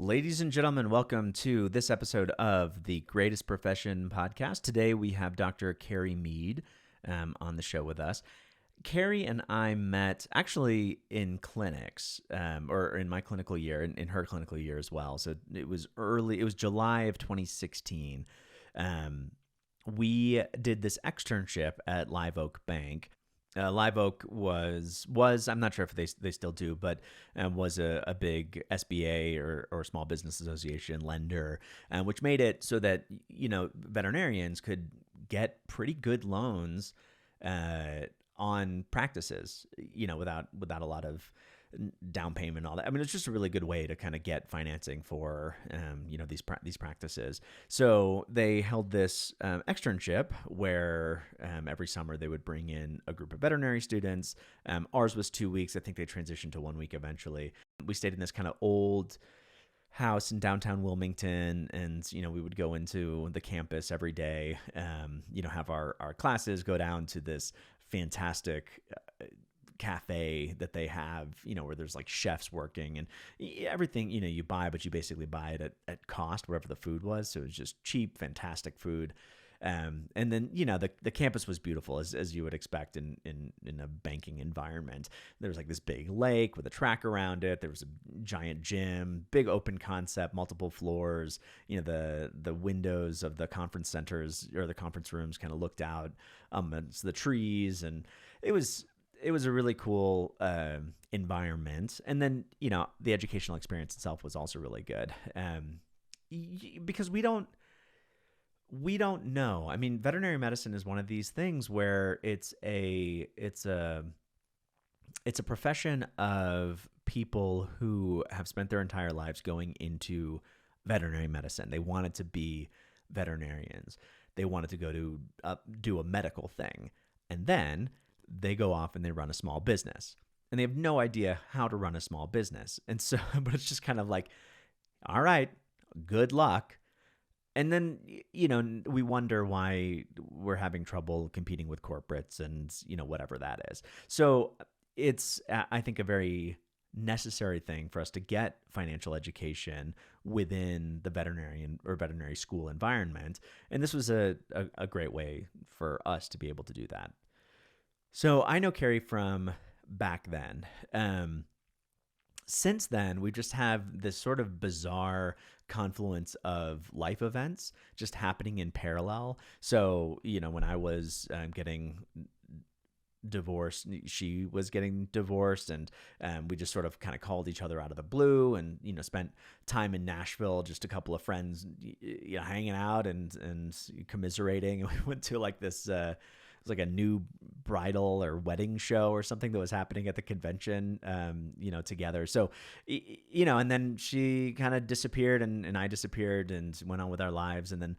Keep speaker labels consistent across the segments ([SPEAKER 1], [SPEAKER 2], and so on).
[SPEAKER 1] Ladies and gentlemen, welcome to this episode of the Greatest Profession podcast. Today we have Dr. Kerry Mead on the show with us. Kerry and I met actually in clinics, or in my clinical year, in her clinical year as well. So it was July of 2016. We did this externship at Live Oak Bank. Live Oak was I'm not sure if they still do, but was a big SBA or Small Business Association lender, which made it so that veterinarians could get pretty good loans on practices, without a lot of down payment and all that. I mean, it's just a really good way to kind of get financing for, these practices. So they held this externship where every summer they would bring in a group of veterinary students. Ours was 2 weeks. I think they transitioned to 1 week eventually. We stayed in this kind of old house in downtown Wilmington, and we would go into the campus every day, have our classes, go down to this fantastic cafe that they have, where there's like chefs working and everything, you buy, but you basically buy it at cost, wherever the food was. So it was just cheap, fantastic food. And then, the campus was beautiful as you would expect in a banking environment. There was like this big lake with a track around it. There was a giant gym, big open concept, multiple floors. The windows of the conference centers or the conference rooms kind of looked out amongst the trees, and it was a really cool environment. And then, the educational experience itself was also really good, because we don't know. I mean, veterinary medicine is one of these things where it's a profession of people who have spent their entire lives going into veterinary medicine. They wanted to be veterinarians. They wanted to go to do a medical thing. And then they go off and they run a small business, and they have no idea how to run a small business. And so, but it's just kind of like, all right, good luck. And then, we wonder why we're having trouble competing with corporates and, whatever that is. So it's, I think, a very necessary thing for us to get financial education within the veterinarian or veterinary school environment. And this was a great way for us to be able to do that. So I know Kerry from back then. Since then, we just have this sort of bizarre confluence of life events just happening in parallel. So, when I was getting divorced, she was getting divorced, and we just sort of kind of called each other out of the blue, and spent time in Nashville, just a couple of friends hanging out and commiserating. And we went to like this it was like a new bridal or wedding show or something that was happening at the convention, together. So, and then she kind of disappeared, and I disappeared and went on with our lives. And then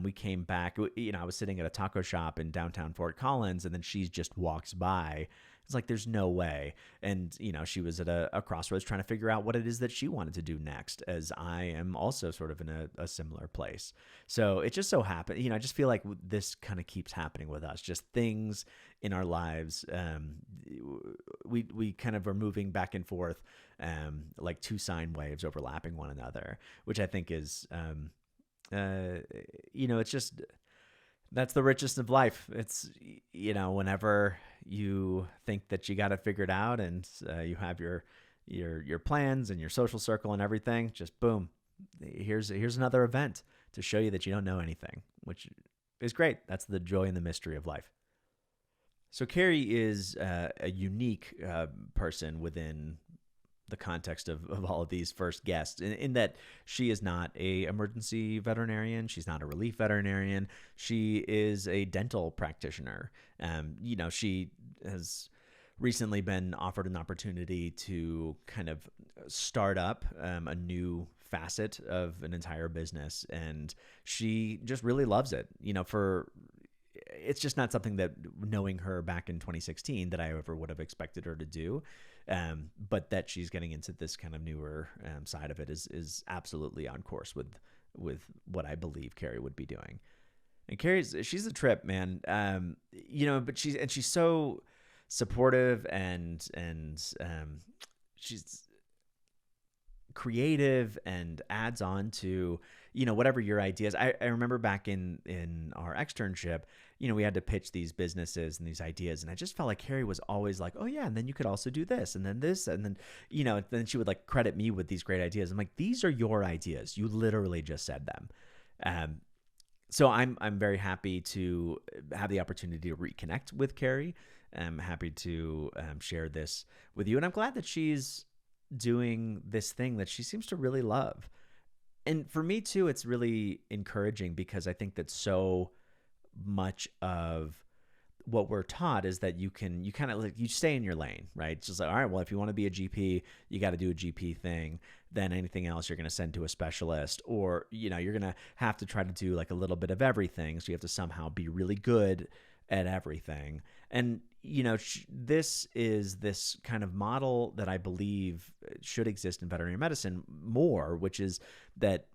[SPEAKER 1] we came back. I was sitting at a taco shop in downtown Fort Collins, and then she just walks by. It's like, there's no way. And, she was at a crossroads trying to figure out what it is that she wanted to do next, as I am also sort of in a similar place. So it just so happened, I just feel like this kind of keeps happening with us, just things in our lives. We kind of are moving back and forth, like two sine waves overlapping one another, which I think is, it's just, that's the richest of life. It's, whenever you think that you got it figured out, and you have your plans and your social circle and everything, just boom, here's another event to show you that you don't know anything, which is great. That's the joy and the mystery of life. So Kerry is a unique person within the context of all of these first guests, in that she is not a emergency veterinarian. She's not a relief veterinarian. She is a dental practitioner. She has recently been offered an opportunity to kind of start up a new facet of an entire business, and she just really loves it. It's just not something that, knowing her back in 2016, that I ever would have expected her to do. But that she's getting into this kind of newer side of it is absolutely on course with what I believe Kerry would be doing. And she's a trip, man. But she's so supportive and she's creative and adds on to, whatever your ideas. I remember back in our externship, we had to pitch these businesses and these ideas. And I just felt like Kerry was always like, oh yeah, and then you could also do this and then this. And then, then she would like credit me with these great ideas. I'm like, these are your ideas. You literally just said them. So I'm very happy to have the opportunity to reconnect with Kerry. I'm happy to share this with you. And I'm glad that she's doing this thing that she seems to really love. And for me too, it's really encouraging because I think that so much of what we're taught is that you kind of like, you stay in your lane, right? It's just like, all right, well, if you want to be a GP, you got to do a GP thing. Then anything else you're going to send to a specialist, or, you're going to have to try to do like a little bit of everything. So you have to somehow be really good at everything. And, this is this kind of model that I believe should exist in veterinary medicine more, which is that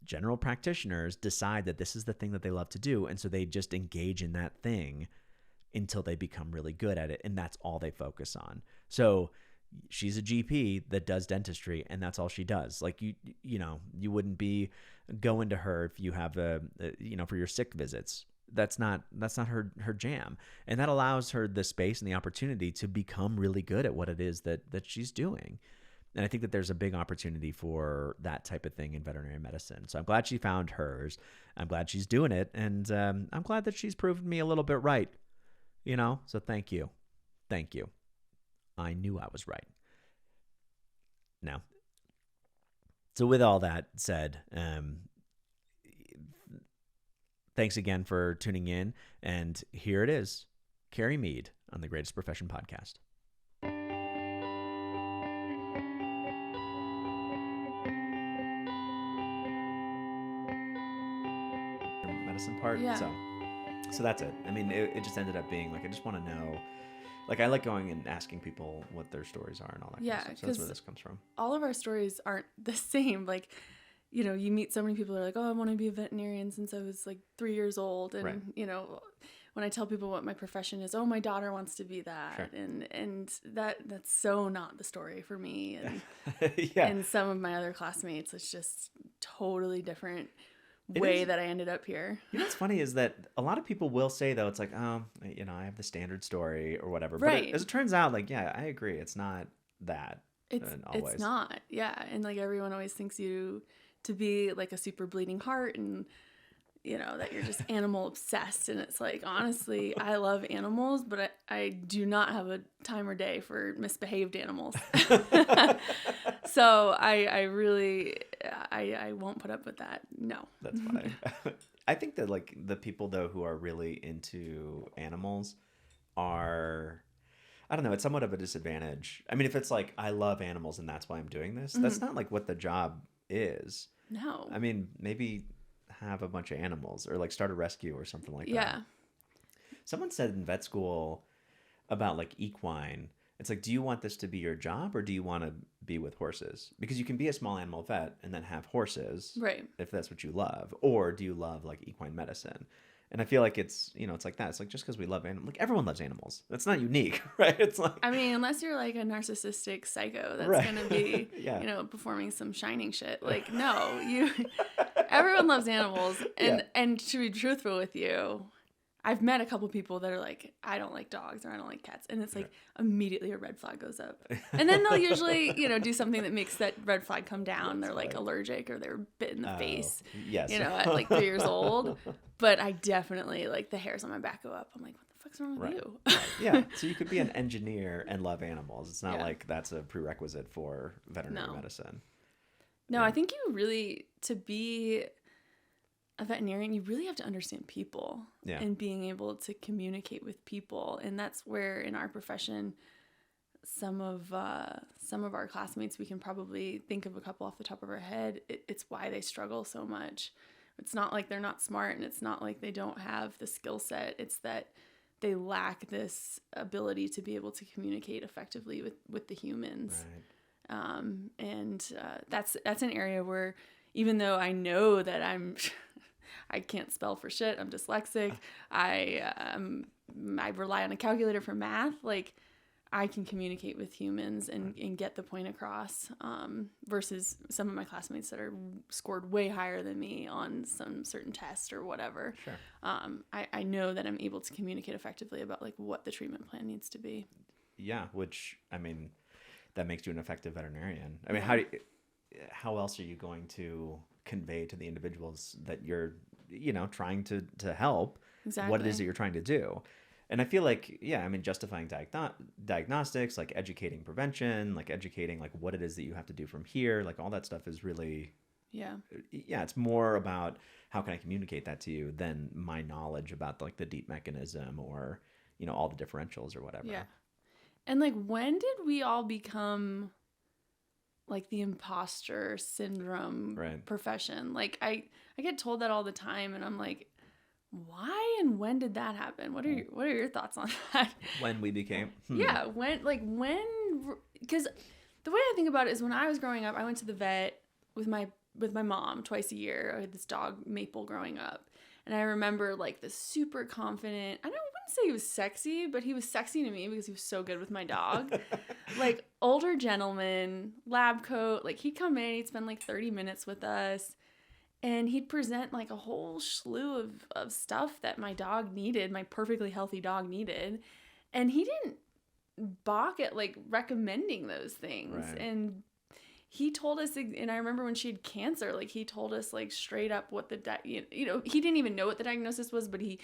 [SPEAKER 1] general practitioners decide that this is the thing that they love to do. And so they just engage in that thing until they become really good at it. And that's all they focus on. So she's a GP that does dentistry, and that's all she does. Like you wouldn't be going to her if you have for your sick visits. That's not her jam. And that allows her the space and the opportunity to become really good at what it is that she's doing. And I think that there's a big opportunity for that type of thing in veterinary medicine. So I'm glad she found hers. I'm glad she's doing it. And I'm glad that she's proven me a little bit right. So thank you. Thank you. I knew I was right. Now, so with all that said, thanks again for tuning in. And here it is, Kerry Mead on the Greatest Profession Podcast. Medicine part.
[SPEAKER 2] Yeah.
[SPEAKER 1] So that's it. I mean, it just ended up being like, I just want to know, like, I like going and asking people what their stories are and all that kind of stuff. So that's where this comes from.
[SPEAKER 2] All of our stories aren't the same. Like, you meet so many people that are like, oh, I want to be a veterinarian since I was like 3 years old. And,
[SPEAKER 1] right.
[SPEAKER 2] When I tell people what my profession is, oh, my daughter wants to be that.
[SPEAKER 1] Sure.
[SPEAKER 2] And that's so not the story for me. And,
[SPEAKER 1] yeah.
[SPEAKER 2] And some of my other classmates, it's just totally different way that I ended up here.
[SPEAKER 1] What's funny is that a lot of people will say, though, it's like, I have the standard story or whatever.
[SPEAKER 2] Right.
[SPEAKER 1] But as it turns out, like, yeah, I agree. It's not that.
[SPEAKER 2] It's not. Yeah. And like everyone always thinks you to be like a super bleeding heart and, that you're just animal obsessed. And it's like, honestly, I love animals, but I do not have a time or day for misbehaved animals. So I really, I won't put up with that. No.
[SPEAKER 1] That's funny. I think that like the people though who are really into animals are, I don't know, it's somewhat of a disadvantage. I mean, if it's like, I love animals and that's why I'm doing this, that's not like what the job is.
[SPEAKER 2] No.
[SPEAKER 1] I mean, maybe have a bunch of animals or like start a rescue or something like that.
[SPEAKER 2] Yeah.
[SPEAKER 1] Someone said in vet school about like equine, it's like, do you want this to be your job or do you want to be with horses? Because you can be a small animal vet and then have horses,
[SPEAKER 2] right? If
[SPEAKER 1] that's what you love. Or do you love like equine medicine? And I feel like it's, it's like that. It's like, just because we love animals, like everyone loves animals. That's not unique, right? It's like,
[SPEAKER 2] I mean, unless you're like a narcissistic psycho that's
[SPEAKER 1] right.
[SPEAKER 2] going to be, performing some shining shit. Like, no, everyone loves animals. And to be truthful with you, I've met a couple people that are like, I don't like dogs or I don't like cats. And it's like immediately a red flag goes up. And then they'll usually, do something that makes that red flag come down. They're like allergic or they're bit in the face,
[SPEAKER 1] yes.
[SPEAKER 2] At like 3 years old. But I definitely, like, the hairs on my back go up. I'm like, what the fuck's wrong with you?
[SPEAKER 1] Right. Yeah. So you could be an engineer and love animals. It's not like that's a prerequisite for veterinary medicine.
[SPEAKER 2] No, I think you really, to be a veterinarian, you really have to understand people and being able to communicate with people. And that's where in our profession, some of our classmates, we can probably think of a couple off the top of our head. It's why they struggle so much. It's not like they're not smart and it's not like they don't have the skill set. It's that they lack this ability to be able to communicate effectively with the humans.
[SPEAKER 1] Right.
[SPEAKER 2] That's an area where even though I know that I can't spell for shit, I'm dyslexic, I rely on a calculator for math, like I can communicate with humans and get the point across, versus some of my classmates that are scored way higher than me on some certain test or whatever.
[SPEAKER 1] Sure.
[SPEAKER 2] I know that I'm able to communicate effectively about like what the treatment plan needs to be.
[SPEAKER 1] Yeah, which, I mean, that makes you an effective veterinarian. I mean, how else are you going to convey to the individuals that you're, trying to help,
[SPEAKER 2] exactly
[SPEAKER 1] what it is that you're trying to do? And I feel like, I mean, justifying diagnostics, like educating prevention, like educating like what it is that you have to do from here, like all that stuff is really, it's more about how can I communicate that to you than my knowledge about like the deep mechanism or, all the differentials or whatever.
[SPEAKER 2] Yeah. And like, when did we all become like the imposter syndrome profession? Like I get told that all the time, and I'm like, why and when did that happen? What are your thoughts on that?
[SPEAKER 1] When we became
[SPEAKER 2] Yeah, because the way I think about it is when I was growing up, I went to the vet with my mom twice a year. I had this dog Maple growing up, and I remember like this super confident, I wouldn't say he was sexy, but he was sexy to me because he was so good with my dog. Like older gentleman, lab coat, like he'd come in, he'd spend like 30 minutes with us. And he'd present like a whole slew of stuff that my dog needed, my perfectly healthy dog needed. And he didn't balk at like recommending those things.
[SPEAKER 1] Right.
[SPEAKER 2] And he told us, and I remember when she had cancer, like he told us like straight up what he didn't even know what the diagnosis was, but he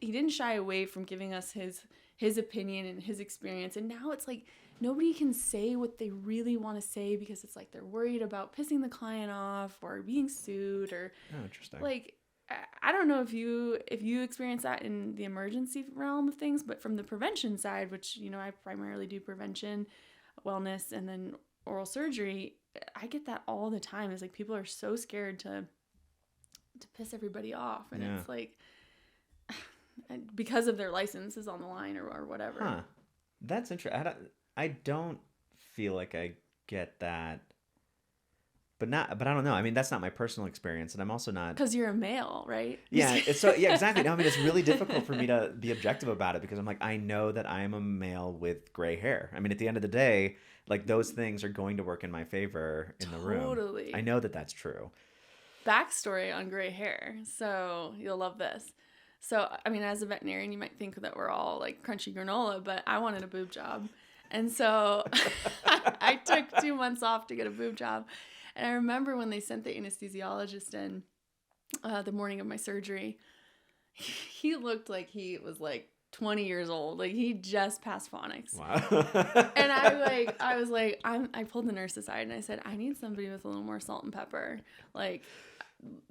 [SPEAKER 2] didn't shy away from giving us his opinion and his experience. And now it's like nobody can say what they really want to say because it's like they're worried about pissing the client off or being sued or
[SPEAKER 1] interesting.
[SPEAKER 2] Like I don't know if you experience that in the emergency realm of things, but from the prevention side, which I primarily do prevention, wellness, and then oral surgery, I get that all the time. It's like people are so scared to piss everybody off, and it's like because of their license is on the line or whatever.
[SPEAKER 1] Huh. That's interesting. I don't feel like I get that, but I don't know. I mean, that's not my personal experience, and I'm also not,
[SPEAKER 2] because you're a male, right?
[SPEAKER 1] Yeah, exactly. No, I mean, it's really difficult for me to be objective about it because I'm like, I know that I am a male with gray hair. I mean, at the end of the day, like those things are going to work in my favor in the room. Totally. I know that that's true.
[SPEAKER 2] Backstory on gray hair, so you'll love this. So, I mean, as a veterinarian, you might think that we're all like crunchy granola, but I wanted a boob job. And so I took 2 months off to get a boob job. And I remember when they sent the anesthesiologist in the morning of my surgery, he looked like he was like 20 years old. Like he just passed phonics.
[SPEAKER 1] Wow.
[SPEAKER 2] And I pulled the nurse aside and I said, I need somebody with a little more salt and pepper. Like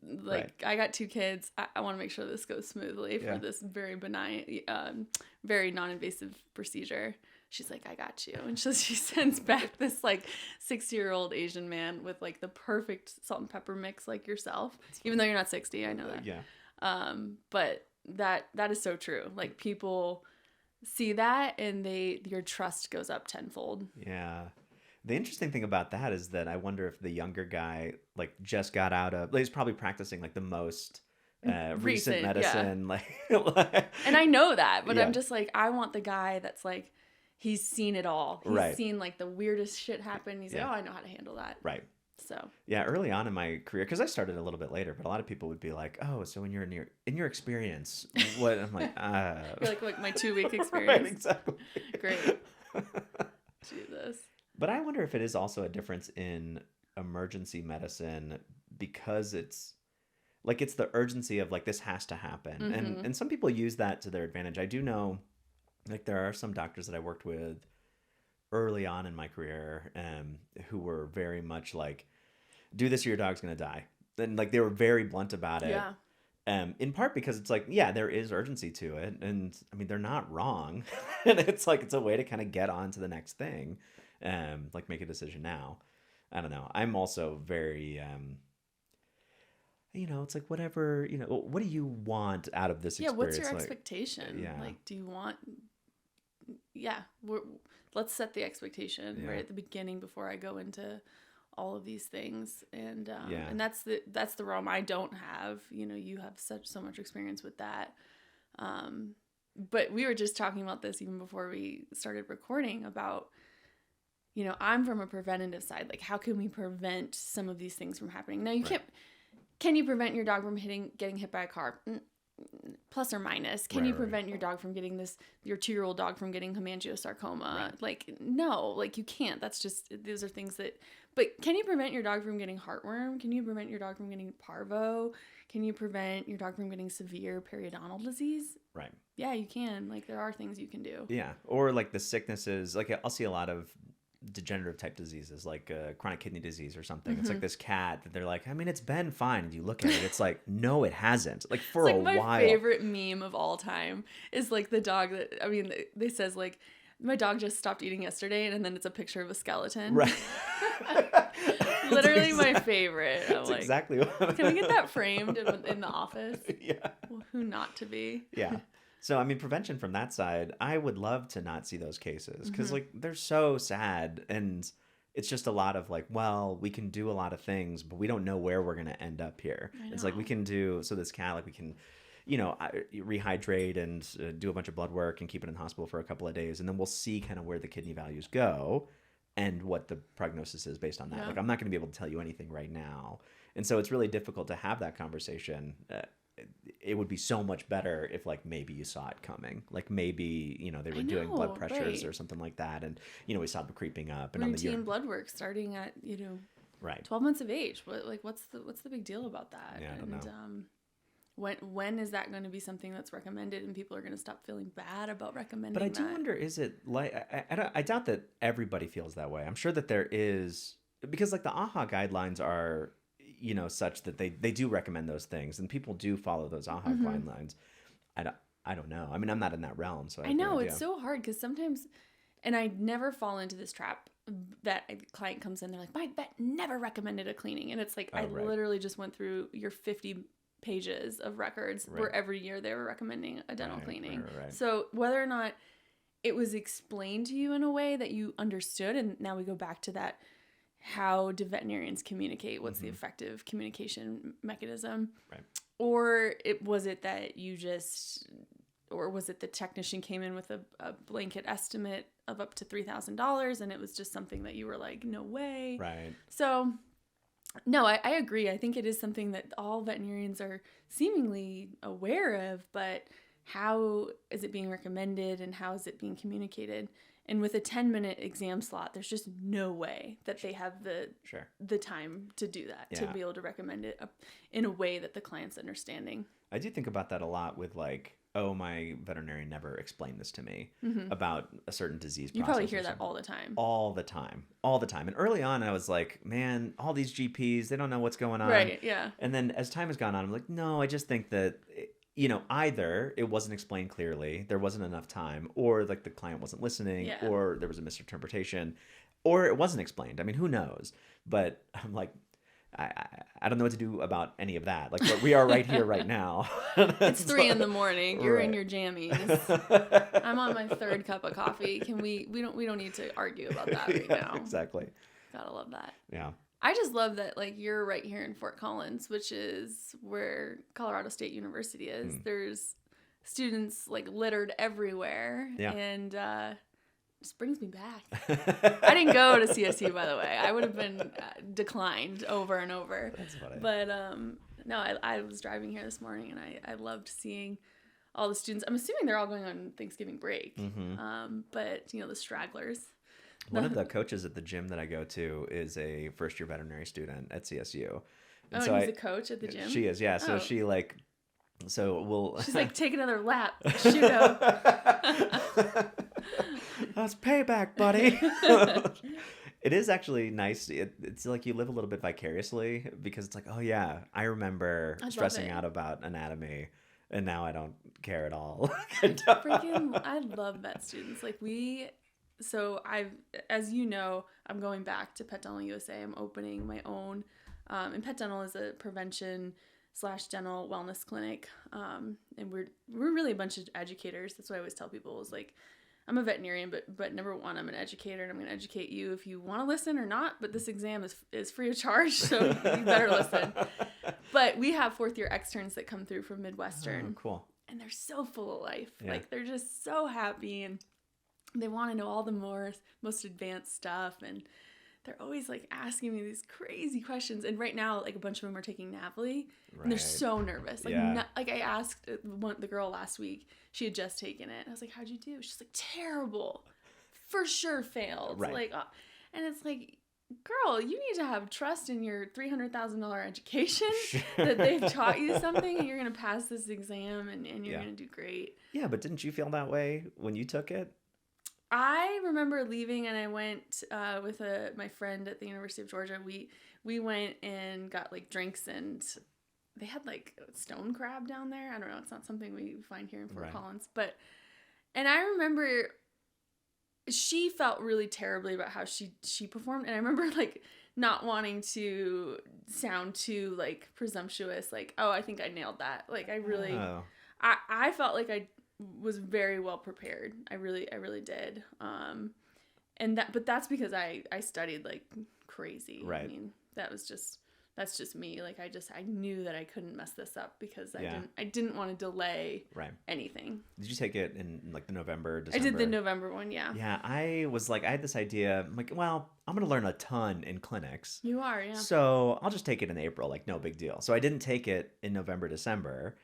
[SPEAKER 2] right. I got 2 kids. I want to make sure this goes smoothly for this very benign, very non-invasive procedure. She's like, I got you. And she sends back this like 60-year-old Asian man with like the perfect salt and pepper mix like yourself, even though you're not 60. I know that.
[SPEAKER 1] Yeah.
[SPEAKER 2] But that is so true. Like people see that and your trust goes up tenfold.
[SPEAKER 1] Yeah. The interesting thing about that is that I wonder if the younger guy like just got out of, like, he's probably practicing like the most recent medicine.
[SPEAKER 2] Like, and I know that, but I'm just like, I want the guy that's like, he's seen it all. He's seen like the weirdest shit happen. He's like, oh, I know how to handle that.
[SPEAKER 1] Right.
[SPEAKER 2] So
[SPEAKER 1] yeah, early on in my career, because I started a little bit later, but a lot of people would be like, "Oh, so in your experience, what?" I'm like,
[SPEAKER 2] You're like my 2-week experience.
[SPEAKER 1] Right, exactly.
[SPEAKER 2] Great. Jesus.
[SPEAKER 1] But I wonder if it is also a difference in emergency medicine because it's the urgency of like this has to happen,
[SPEAKER 2] Mm-hmm.
[SPEAKER 1] and some people use that to their advantage. I do know, like there are some doctors that I worked with early on in my career, who were very much like, do this or your dog's going to die. And like, they were very blunt about it.
[SPEAKER 2] Yeah.
[SPEAKER 1] In part because it's like, yeah, there is urgency to it. And I mean, they're not wrong. And it's like, it's a way to kind of get on to the next thing. Like make a decision now. I don't know. I'm also very, it's like whatever, what do you want out of this experience?
[SPEAKER 2] What's your expectation?
[SPEAKER 1] Yeah.
[SPEAKER 2] Like, do you want, let's set the expectation right at the beginning before I go into all of these things. And and that's the realm I don't have. You have so much experience with that. But we were just talking about this even before we started recording about, I'm from a preventative side. Like, how can we prevent some of these things from happening? Now, you can't. Can you prevent your dog from getting hit by a car? Plus or minus. Can you prevent your dog from getting your 2-year-old dog from getting hemangiosarcoma? Right. Like, no, like you can't. That's just, those are things that, but can you prevent your dog from getting heartworm? Can you prevent your dog from getting parvo? Can you prevent your dog from getting severe periodontal disease?
[SPEAKER 1] Right.
[SPEAKER 2] Yeah, you can. Like, there are things you can do.
[SPEAKER 1] Yeah. Or like the sicknesses, like I'll see a lot of degenerative type diseases like chronic kidney disease or something. It's like this cat that they're like, I mean, it's been fine. And you look at it, it's like, no, it hasn't. Like for
[SPEAKER 2] it's
[SPEAKER 1] a
[SPEAKER 2] like
[SPEAKER 1] while.
[SPEAKER 2] My favorite meme of all time is like the dog that, I mean, they says like, my dog just stopped eating yesterday, and then it's a picture of a skeleton.
[SPEAKER 1] Right.
[SPEAKER 2] Literally my favorite.
[SPEAKER 1] That's like, exactly what
[SPEAKER 2] can we get that framed in the office?
[SPEAKER 1] Yeah.
[SPEAKER 2] Well, who not to be?
[SPEAKER 1] Yeah. So, I mean, prevention from that side, I would love to not see those cases because, like, they're so sad. And it's just a lot of, like, well, we can do a lot of things, but we don't know where we're going to end up here. It's like we can do, so this cat, like, we can, rehydrate and do a bunch of blood work and keep it in the hospital for a couple of days. And then we'll see kind of where the kidney values go and what the prognosis is based on that. Yeah. Like, I'm not going to be able to tell you anything right now. And so it's really difficult to have that conversation. It would be so much better if, like, maybe you saw it coming. Like, maybe, they were doing blood pressures or something like that. And, we saw them creeping up. And
[SPEAKER 2] routine blood work starting at, 12 months of age. What's the big deal about that?
[SPEAKER 1] Yeah, I don't know.
[SPEAKER 2] When is that going to be something that's recommended and people are going to stop feeling bad about recommending
[SPEAKER 1] that? But I do wonder, is it like, I doubt that everybody feels that way. I'm sure that there is, because like the AHA guidelines are, such that they do recommend those things and people do follow those AHA guidelines. I don't know. I mean, I'm not in that realm. So I
[SPEAKER 2] know it's so hard because sometimes, and I never fall into this trap that a client comes in, they're like, my vet never recommended a cleaning. And it's like, literally just went through your 50 pages of records where every year they were recommending a dental cleaning. Right. So whether or not it was explained to you in a way that you understood, and now we go back to that, how do veterinarians communicate? What's the effective communication mechanism? Right. Or was it that you just, or was it the technician came in with a blanket estimate of up to $3,000 and it was just something that you were like, no way.
[SPEAKER 1] Right.
[SPEAKER 2] So no, I agree. I think it is something that all veterinarians are seemingly aware of, but how is it being recommended and how is it being communicated? And with a 10-minute exam slot, there's just no way that they have the time to do that, to be able to recommend it in a way that the client's understanding.
[SPEAKER 1] I do think about that a lot with like, oh, my veterinarian never explained this to me about a certain disease process.
[SPEAKER 2] You probably hear that all the time.
[SPEAKER 1] All the time. And early on, I was like, man, all these GPs, they don't know what's going on.
[SPEAKER 2] Right, yeah.
[SPEAKER 1] And then as time has gone on, I'm like, no, I just think that, either it wasn't explained clearly, there wasn't enough time, or like the client wasn't listening, or there was a misinterpretation, or it wasn't explained. I mean, who knows? But I'm like, I don't know what to do about any of that. Like, but we are right here, right now.
[SPEAKER 2] It's 3 a.m. You're in your jammies. I'm on my 3rd cup of coffee. We don't need to argue about that right now.
[SPEAKER 1] Exactly.
[SPEAKER 2] Gotta love that.
[SPEAKER 1] Yeah.
[SPEAKER 2] I just love that, like, you're right here in Fort Collins, which is where Colorado State University is. There's students, like, littered everywhere. Yeah. And just brings me back. I didn't go to CSU, by the way. I would have been declined over and over. That's funny. But, no, I was driving here this morning, and I loved seeing all the students. I'm assuming they're all going on Thanksgiving break. But, the stragglers.
[SPEAKER 1] One of the coaches at the gym that I go to is a first-year veterinary student at CSU.
[SPEAKER 2] And so he's a coach at the gym?
[SPEAKER 1] She is, yeah. So she, like,
[SPEAKER 2] She's like, take another lap. Shoot up.
[SPEAKER 1] That's payback, buddy. It is actually nice. It's like you live a little bit vicariously because it's like, oh, yeah, I remember stressing out about anatomy. And now I don't care at all.
[SPEAKER 2] I love vet students. Like, so as you know, I'm going back to Pet Dental USA. I'm opening my own, and Pet Dental is a prevention/dental wellness clinic. And we're really a bunch of educators. That's what I always tell people is like, I'm a veterinarian, but number one, I'm an educator, and I'm going to educate you if you want to listen or not. But this exam is free of charge, so you better listen. But we have 4th-year externs that come through from Midwestern.
[SPEAKER 1] Oh, cool.
[SPEAKER 2] and they're so full of life.
[SPEAKER 1] Yeah.
[SPEAKER 2] Like they're just so happy, and they want to know all the most advanced stuff, and they're always like asking me these crazy questions. And right now, like a bunch of them are taking NAVLE, and they're so nervous. Like, like I asked the girl last week, she had just taken it. I was like, "How'd you do?" She's like, "Terrible, for sure failed."
[SPEAKER 1] Right.
[SPEAKER 2] Like, and it's like, girl, you need to have trust in your $300,000 education that they've taught you something, and you're gonna pass this exam, and you're gonna do great.
[SPEAKER 1] Yeah, but didn't you feel that way when you took it?
[SPEAKER 2] I remember leaving, and I went with my friend at the University of Georgia. We went and got like drinks, and they had like stone crab down there. I don't know. It's not something we find here in Fort Collins, and I remember she felt really terribly about how she performed, and I remember like not wanting to sound too like presumptuous, like, oh, I think I nailed that. Like I really, I felt like I was very well prepared. I really did. But that's because I studied like crazy.
[SPEAKER 1] Right.
[SPEAKER 2] I mean, that's just me. Like I knew that I couldn't mess this up because I didn't want to delay anything.
[SPEAKER 1] Did you take it in like the November, December?
[SPEAKER 2] I did the November one, yeah.
[SPEAKER 1] Yeah, I had this idea. I'm like, well, I'm going to learn a ton in clinics.
[SPEAKER 2] You are, yeah.
[SPEAKER 1] So I'll just take it in April, like no big deal. So I didn't take it in November, December.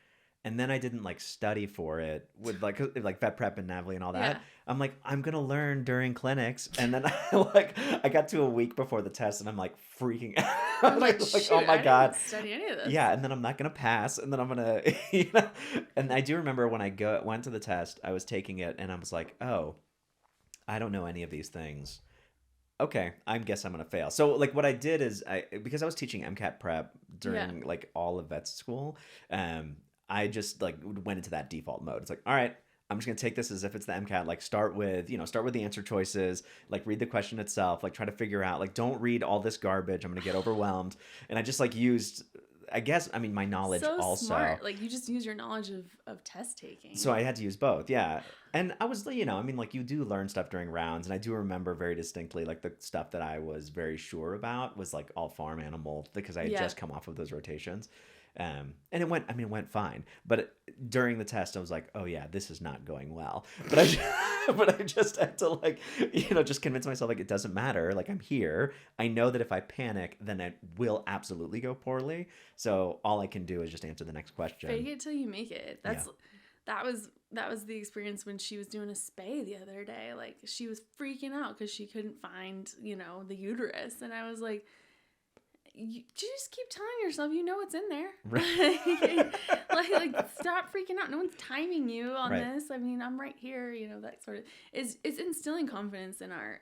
[SPEAKER 1] And then I didn't like study for it with like vet prep and NAVLE and all that. Yeah. I'm like, I'm going to learn during clinics. And then I got to a week before the test and I'm like freaking out.
[SPEAKER 2] I'm like,
[SPEAKER 1] oh my God.
[SPEAKER 2] I didn't study any of this.
[SPEAKER 1] Yeah. And then I'm not going to pass. And then I'm going to, and I do remember when I went to the test, I was taking it and I was like, oh, I don't know any of these things. Okay, I guess I'm going to fail. So like what I did is because I was teaching MCAT prep during like all of vet school, I just like went into that default mode. It's like, all right, I'm just going to take this as if it's the MCAT, like start with the answer choices, like read the question itself, like try to figure out, like don't read all this garbage. I'm going to get overwhelmed. And I just like used, I guess, I mean, my knowledge
[SPEAKER 2] so
[SPEAKER 1] also.
[SPEAKER 2] Smart. Like you just use your knowledge of test taking.
[SPEAKER 1] So I had to use both. Yeah. And I was, I mean, like you do learn stuff during rounds. And I do remember very distinctly, like the stuff that I was very sure about was like all farm animal because I had just come off of those rotations. And it went fine. But during the test, I was like, oh yeah, this is not going well. But I just had to like, just convince myself like it doesn't matter. Like I'm here. I know that if I panic, then it will absolutely go poorly. So all I can do is just answer the next question.
[SPEAKER 2] Fake it till you make it. That was the experience when she was doing a spay the other day. Like she was freaking out because she couldn't find, the uterus. And I was like, you just keep telling yourself what's in there. Right. like stop freaking out. No one's timing you on this. I mean, I'm right here. That sort of is instilling confidence in our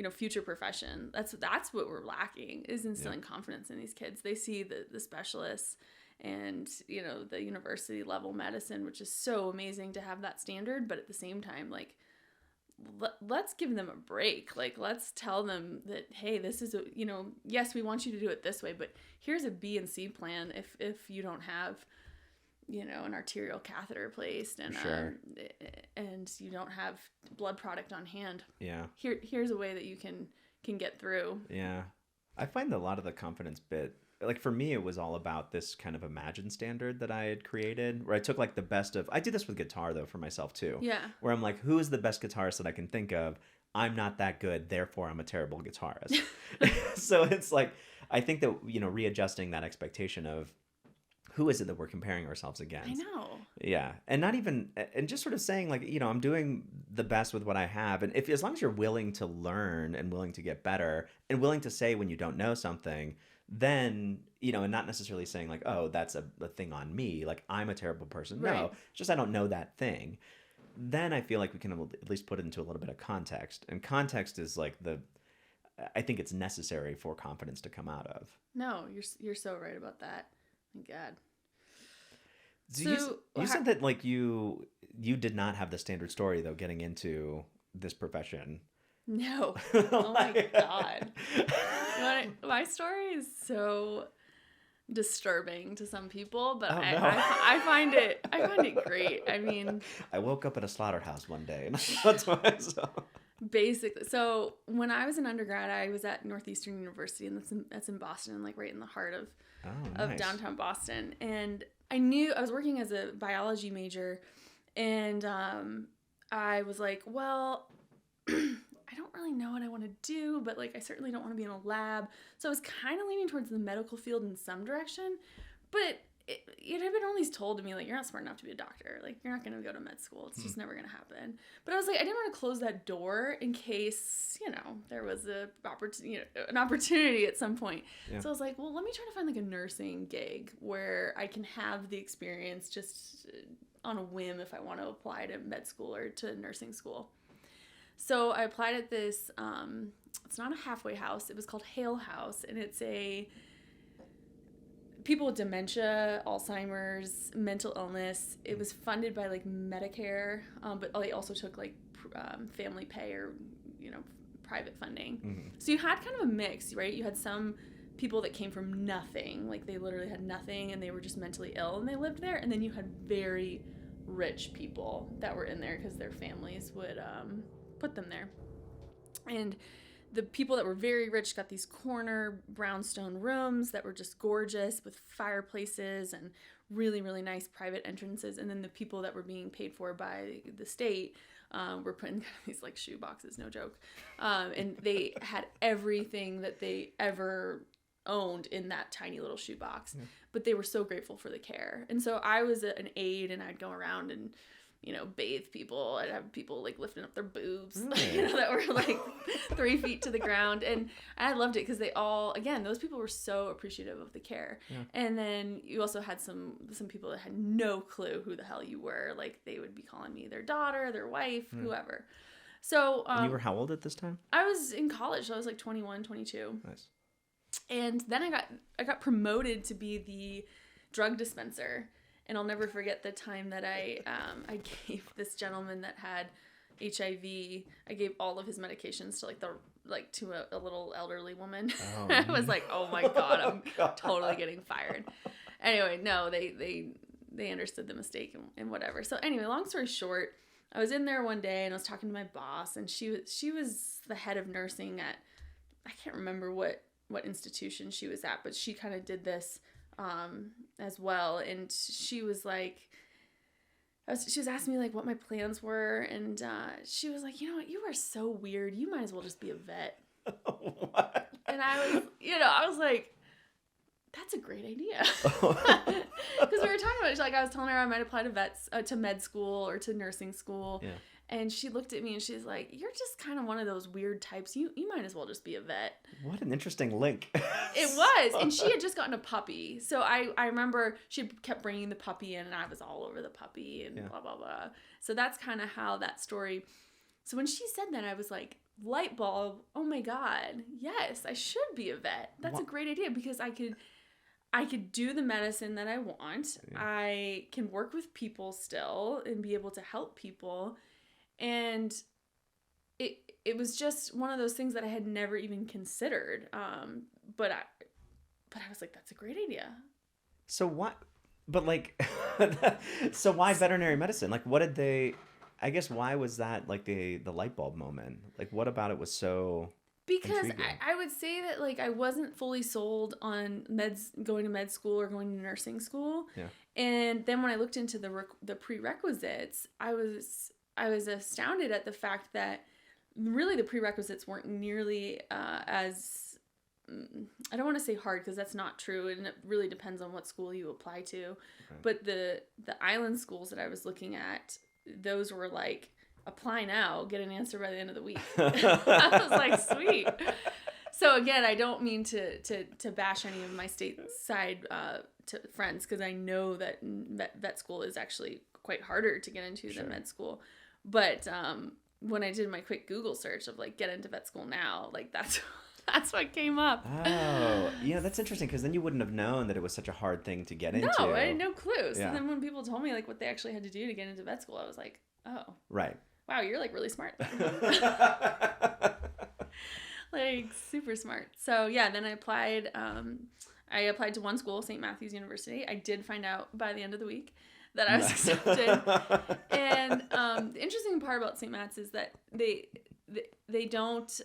[SPEAKER 2] future profession. That's what we're lacking is instilling confidence in these kids. They see the specialists and the university level medicine, which is so amazing to have that standard, but at the same time, like let's give them a break. Like let's tell them that, hey, this is yes, we want you to do it this way, but here's a B and C plan if you don't have an arterial catheter placed and and you don't have blood product on hand.
[SPEAKER 1] Yeah.
[SPEAKER 2] Here's a way that you can get through.
[SPEAKER 1] Yeah. I find a lot of the confidence bit, like for me, it was all about this kind of imagined standard that I had created where I took like the best of, I do this with guitar though for myself too.
[SPEAKER 2] Yeah.
[SPEAKER 1] Where I'm like, who is the best guitarist that I can think of? I'm not that good, therefore I'm a terrible guitarist. So it's like, I think that, readjusting that expectation of who is it that we're comparing ourselves against?
[SPEAKER 2] I know.
[SPEAKER 1] Yeah. And just sort of saying like, I'm doing the best with what I have. And as long as you're willing to learn and willing to get better and willing to say when you don't know something, then, and not necessarily saying like, oh, that's a thing on me. Like I'm a terrible person. Right. No, it's just I don't know that thing. Then I feel like we can at least put it into a little bit of context. And context is like I think it's necessary for confidence to come out of.
[SPEAKER 2] No, you're so right about that. Thank God.
[SPEAKER 1] So you said that like you did not have the standard story though getting into this profession.
[SPEAKER 2] No. Oh my God. My story is so disturbing to some people, but I find it great. I mean,
[SPEAKER 1] I woke up at a slaughterhouse one day and that's what I saw.
[SPEAKER 2] Basically, so when I was an undergrad, I was at Northeastern University, and that's in Boston, like right in the heart of downtown Boston. And I was working as a biology major, and I was like, well, I don't really know what I want to do, but like I certainly don't want to be in a lab. So I was kind of leaning towards the medical field in some direction, but it had been always told to me, like, you're not smart enough to be a doctor. Like, you're not going to go to med school. It's just never going to happen. But I was like, I didn't want to close that door in case, there was an opportunity at some point. Yeah. So I was like, well, let me try to find like a nursing gig where I can have the experience just on a whim if I want to apply to med school or to nursing school. So I applied at this, it's not a halfway house. It was called Hale House, and it's people with dementia, Alzheimer's, mental illness. It was funded by like Medicare, but they also took like family pay or, private funding. Mm-hmm. So you had kind of a mix, right? You had some people that came from nothing, like they literally had nothing and they were just mentally ill and they lived there. And then you had very rich people that were in there because their families would put them there. And the people that were very rich got these corner brownstone rooms that were just gorgeous with fireplaces and really, really nice private entrances. And then the people that were being paid for by the state were put in these like shoe boxes, no joke. And they had everything that they ever owned in that tiny little shoe box. Yeah. But they were so grateful for the care. And so I was an aide, and I'd go around and bathe people. I'd have people like lifting up their boobs, that were like 3 feet to the ground. And I loved it because they all, again, those people were so appreciative of the care. Yeah. And then you also had some people that had no clue who the hell you were. Like they would be calling me their daughter, their wife, whoever. So,
[SPEAKER 1] and you were how old at this time?
[SPEAKER 2] I was in college. So I was like 21, 22.
[SPEAKER 1] Nice.
[SPEAKER 2] And then I got promoted to be the drug dispenser. And I'll never forget the time that I gave this gentleman that had HIV. I gave all of his medications to a little elderly woman. Oh, I was like, oh my god, I'm totally getting fired. Anyway, no, they understood the mistake and whatever. So anyway, long story short, I was in there one day and I was talking to my boss, and she was the head of nursing at, I can't remember what institution she was at, but she kind of did this as well. And she was like, she was asking me like what my plans were, and she was like, you know what, you are so weird, you might as well just be a vet. What? And I was like, that's a great idea. Because we were talking about it, like I was telling her I might apply to med school or to nursing school. Yeah. And she looked at me and she's like, you're just kind of one of those weird types. You might as well just be a vet.
[SPEAKER 1] What an interesting link.
[SPEAKER 2] It was. And she had just gotten a puppy. So I remember she kept bringing the puppy in, and I was all over the puppy and blah, blah, blah. So that's kind of how that story. So when she said that, I was like, light bulb. Oh my God. Yes, I should be a vet. That's a great idea, because I could do the medicine that I want. Yeah. I can work with people still and be able to help people. And it was just one of those things that I had never even considered. But I was like, that's a great idea.
[SPEAKER 1] So what? But like, so why veterinary medicine? Like, what did they? I guess why was that like the light bulb moment? Like, what about it was so?
[SPEAKER 2] Because I would say that like I wasn't fully sold on going to med school or going to nursing school. Yeah. And then when I looked into the prerequisites, I was astounded at the fact that really the prerequisites weren't nearly as, I don't want to say hard, because that's not true, and it really depends on what school you apply to. Okay. But the island schools that I was looking at, those were like, apply now, get an answer by the end of the week. I was like, sweet. So again, I don't mean to bash any of my stateside friends, because I know that vet school is actually quite harder to get into than med school. But when I did my quick Google search of like get into vet school now, like that's what came up.
[SPEAKER 1] Oh, yeah, that's interesting, because then you wouldn't have known that it was such a hard thing to get into.
[SPEAKER 2] No, I had no clue. So then when people told me like what they actually had to do to get into vet school, I was like, oh,
[SPEAKER 1] right.
[SPEAKER 2] Wow, you're like really smart. Like super smart. So yeah, then I applied to one school, St. Matthew's University. I did find out by the end of the week that I was accepted. And the interesting part about St. Matt's is that they don't,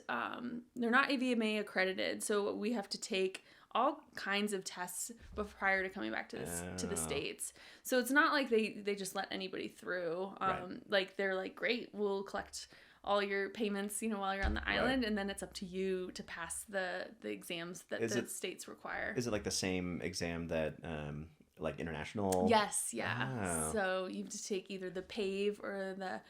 [SPEAKER 2] they're not AVMA accredited. So we have to take all kinds of tests prior to coming back to the States. So it's not like they just let anybody through. Like they're like, great, we'll collect all your payments, while you're on the island, and then it's up to you to pass the exams that the states require.
[SPEAKER 1] Is it like the same exam that like international?
[SPEAKER 2] Yes, yeah. Oh. So you have to take either the PAVE or the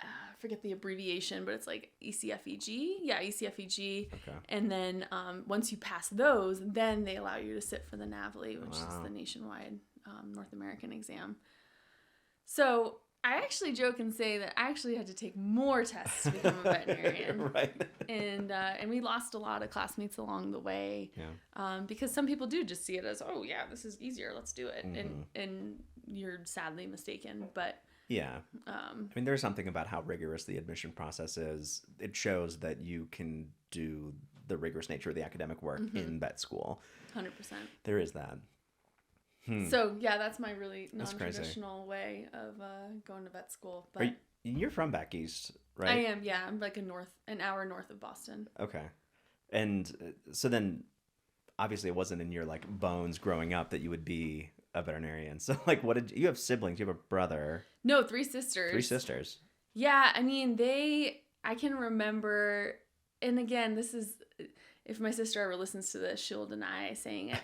[SPEAKER 2] I forget the abbreviation, but it's like ECFEG. Yeah, ECFEG. Okay. And then once you pass those, then they allow you to sit for the NAVLE, which is the nationwide North American exam. So I actually joke and say that I actually had to take more tests to become a veterinarian. Right. And we lost a lot of classmates along the way. Yeah. Because some people do just see it as, oh yeah, this is easier, let's do it. Mm-hmm. And you're sadly mistaken. But
[SPEAKER 1] yeah. I mean, there's something about how rigorous the admission process is. It shows that you can do the rigorous nature of the academic work in vet school.
[SPEAKER 2] 100%.
[SPEAKER 1] There is that.
[SPEAKER 2] So, yeah, that's my really non-traditional way of going to vet school. But
[SPEAKER 1] you're from back east, right?
[SPEAKER 2] I am, yeah. I'm like an hour north of Boston.
[SPEAKER 1] Okay. And so then, obviously, it wasn't in your, like, bones growing up that you would be a veterinarian. So, like, you have siblings? You have a brother?
[SPEAKER 2] No, 3 sisters.
[SPEAKER 1] 3 sisters.
[SPEAKER 2] Yeah, I mean, I can remember, and again, this is, if my sister ever listens to this, she'll deny saying it.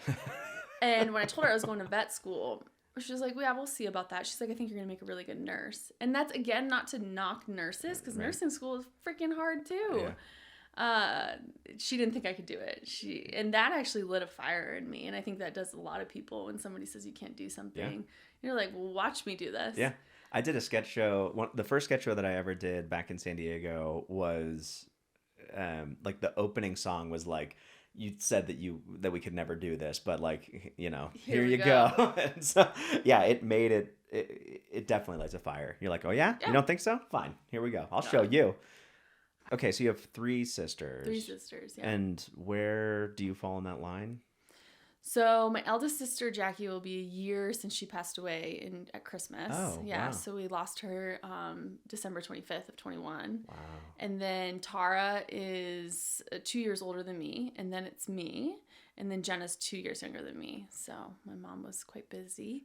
[SPEAKER 2] And when I told her I was going to vet school, she was like, well, yeah, we'll see about that. She's like, I think you're going to make a really good nurse. And that's, again, not to knock nurses, because nursing school is freaking hard, too. Yeah. She didn't think I could do it. And that actually lit a fire in me. And I think that does a lot of people when somebody says you can't do something. Yeah. You're like, well, watch me do this. Yeah.
[SPEAKER 1] I did a sketch show. The first sketch show that I ever did back in San Diego was, like, the opening song was like, you said that we could never do this, but like, here you go. And so, yeah, it made it definitely lights a fire. You're like, oh yeah? You don't think so? Fine. Here we go. I'll show you. Okay. So you have 3 sisters.
[SPEAKER 2] 3 sisters. Yeah.
[SPEAKER 1] And where do you fall in that line?
[SPEAKER 2] So my eldest sister, Jackie, will be a year since she passed away at Christmas. Oh, yeah. Wow. So we lost her December 25th of 21. Wow. And then Tara is 2 years older than me. And then it's me. And then Jenna's 2 years younger than me. So my mom was quite busy.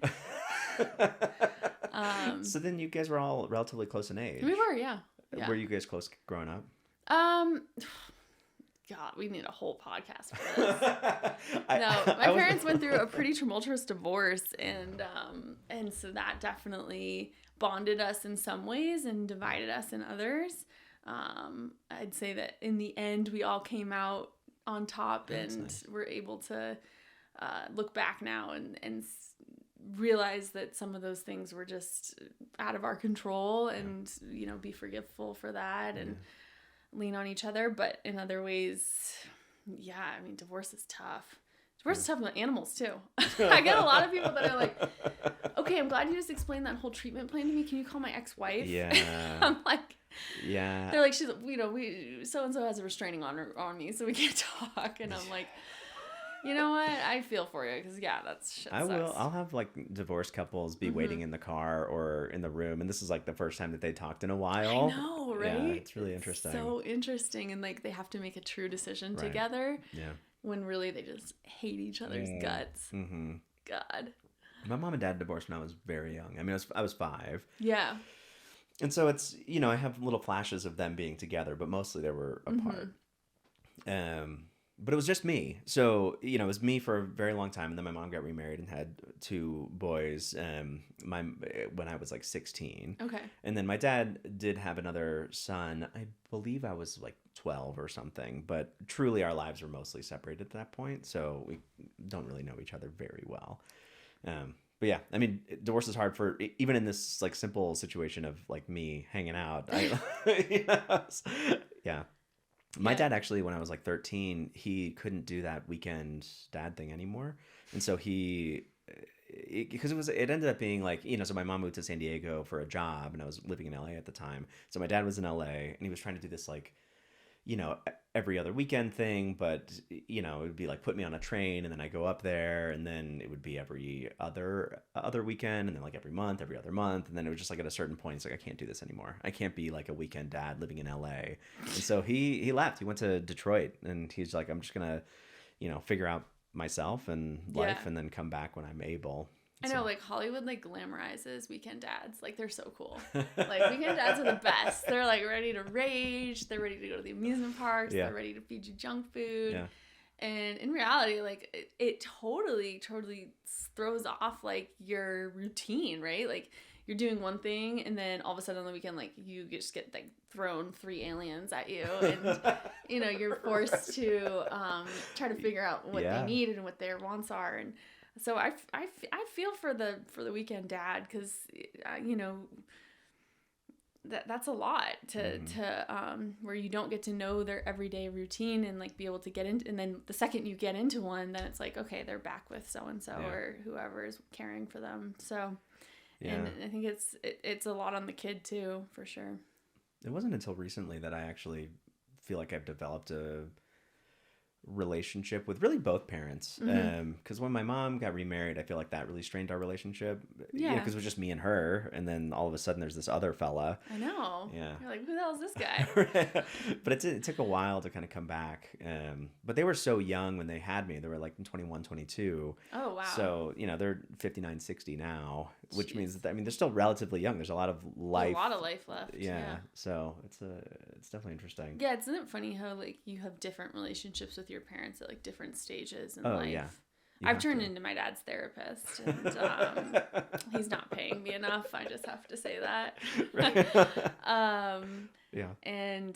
[SPEAKER 1] So then you guys were all relatively close in age.
[SPEAKER 2] We were, yeah.
[SPEAKER 1] Were you guys close growing up?
[SPEAKER 2] God, we need a whole podcast for this. My parents went through a pretty tumultuous divorce, and so that definitely bonded us in some ways and divided us in others. I'd say that in the end, we all came out on top. That's and nice. We're able to look back now and realize that some of those things were just out of our control, and be forgiveful for that and lean on each other. But in other ways, I mean, divorce is tough. Divorce is tough with animals too. I get a lot of people that are like, okay, I'm glad you just explained that whole treatment plan to me. Can you call my ex-wife?
[SPEAKER 1] Yeah.
[SPEAKER 2] I'm like, yeah. They're like, she's, so-and-so has a restraining order on me, so we can't talk. And I'm like, you know what? I feel for you, because that's shit sucks.
[SPEAKER 1] I'll have like divorced couples be waiting in the car or in the room, and this is like the first time that they talked in a while.
[SPEAKER 2] I know, right?
[SPEAKER 1] Yeah, it's really interesting.
[SPEAKER 2] So interesting, and like they have to make a true decision together. Yeah. When really they just hate each other's guts. Mm-hmm. God.
[SPEAKER 1] My mom and dad divorced when I was very young. I mean, I was 5.
[SPEAKER 2] Yeah.
[SPEAKER 1] And so it's I have little flashes of them being together, but mostly they were apart. But it was just me. So, it was me for a very long time. And then my mom got remarried and had 2 boys when I was like 16. Okay. And then my dad did have another son. I believe I was like 12 or something. But truly our lives were mostly separated at that point. So we don't really know each other very well. But yeah, I mean, divorce is hard for, even in this like simple situation of like me hanging out. Yeah. My dad actually, when I was like 13, he couldn't do that weekend dad thing anymore. And so because it ended up being like, so my mom moved to San Diego for a job, and I was living in LA at the time. So my dad was in LA, and he was trying to do this like, every other weekend thing, but it would be like put me on a train, and then I go up there, and then it would be every other weekend, and then like every month, every other month, and then it was just like at a certain point, it's like, I can't do this anymore. I can't be like a weekend dad living in LA. And so he left. He went to Detroit, and he's like, I'm just gonna figure out myself and life, and then come back when I'm able.
[SPEAKER 2] I know, like Hollywood like glamorizes weekend dads. Like they're so cool. Like weekend dads are the best. They're like ready to rage. They're ready to go to the amusement parks. They're ready to feed you junk food. Yeah. And in reality, like it totally throws off like your routine, right? Like you're doing one thing and then all of a sudden on the weekend, like you just get like thrown 3 aliens at you, and you know, you're forced to try to figure out what they need and what their wants are. And so I feel for the weekend dad, because you know, that's a lot to where you don't get to know their everyday routine and like be able to get into, and then the second you get into one, then it's like, okay, they're back with so and so or whoever is caring for them. So and I think it's a lot on the kid too, for sure.
[SPEAKER 1] It wasn't until recently that I actually feel like I've developed a relationship with really both parents, because when my mom got remarried, I feel like that really strained our relationship, because it was just me and her, and then all of a sudden there's this other fella.
[SPEAKER 2] I know. You're like, who the hell is this guy?
[SPEAKER 1] But it took a while to kind of come back, but they were so young when they had me. They were like 21, 22.
[SPEAKER 2] Oh wow.
[SPEAKER 1] So you know, they're 59, 60 now, which means that, I mean, they're still relatively young. There's a lot of life left. So it's definitely interesting.
[SPEAKER 2] Isn't it funny how like you have different relationships with your parents at like different stages in life? I've turned into my dad's therapist, and he's not paying me enough. I just have to say that. And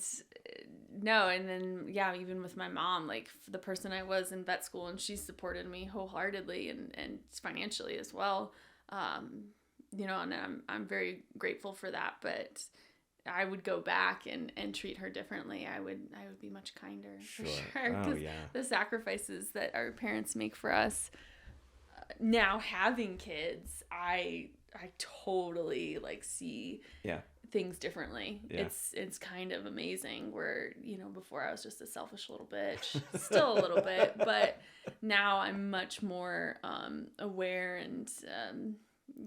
[SPEAKER 2] no, and then even with my mom, like the person I was in vet school, and she supported me wholeheartedly and financially as well. You know, and I'm very grateful for that, but I would go back and treat her differently. I would be much kinder, for sure. The sacrifices that our parents make for us, now having kids, I totally like see things differently. It's kind of amazing, where, you know, before I was just a selfish little bitch, still a little bit, but now I'm much more aware and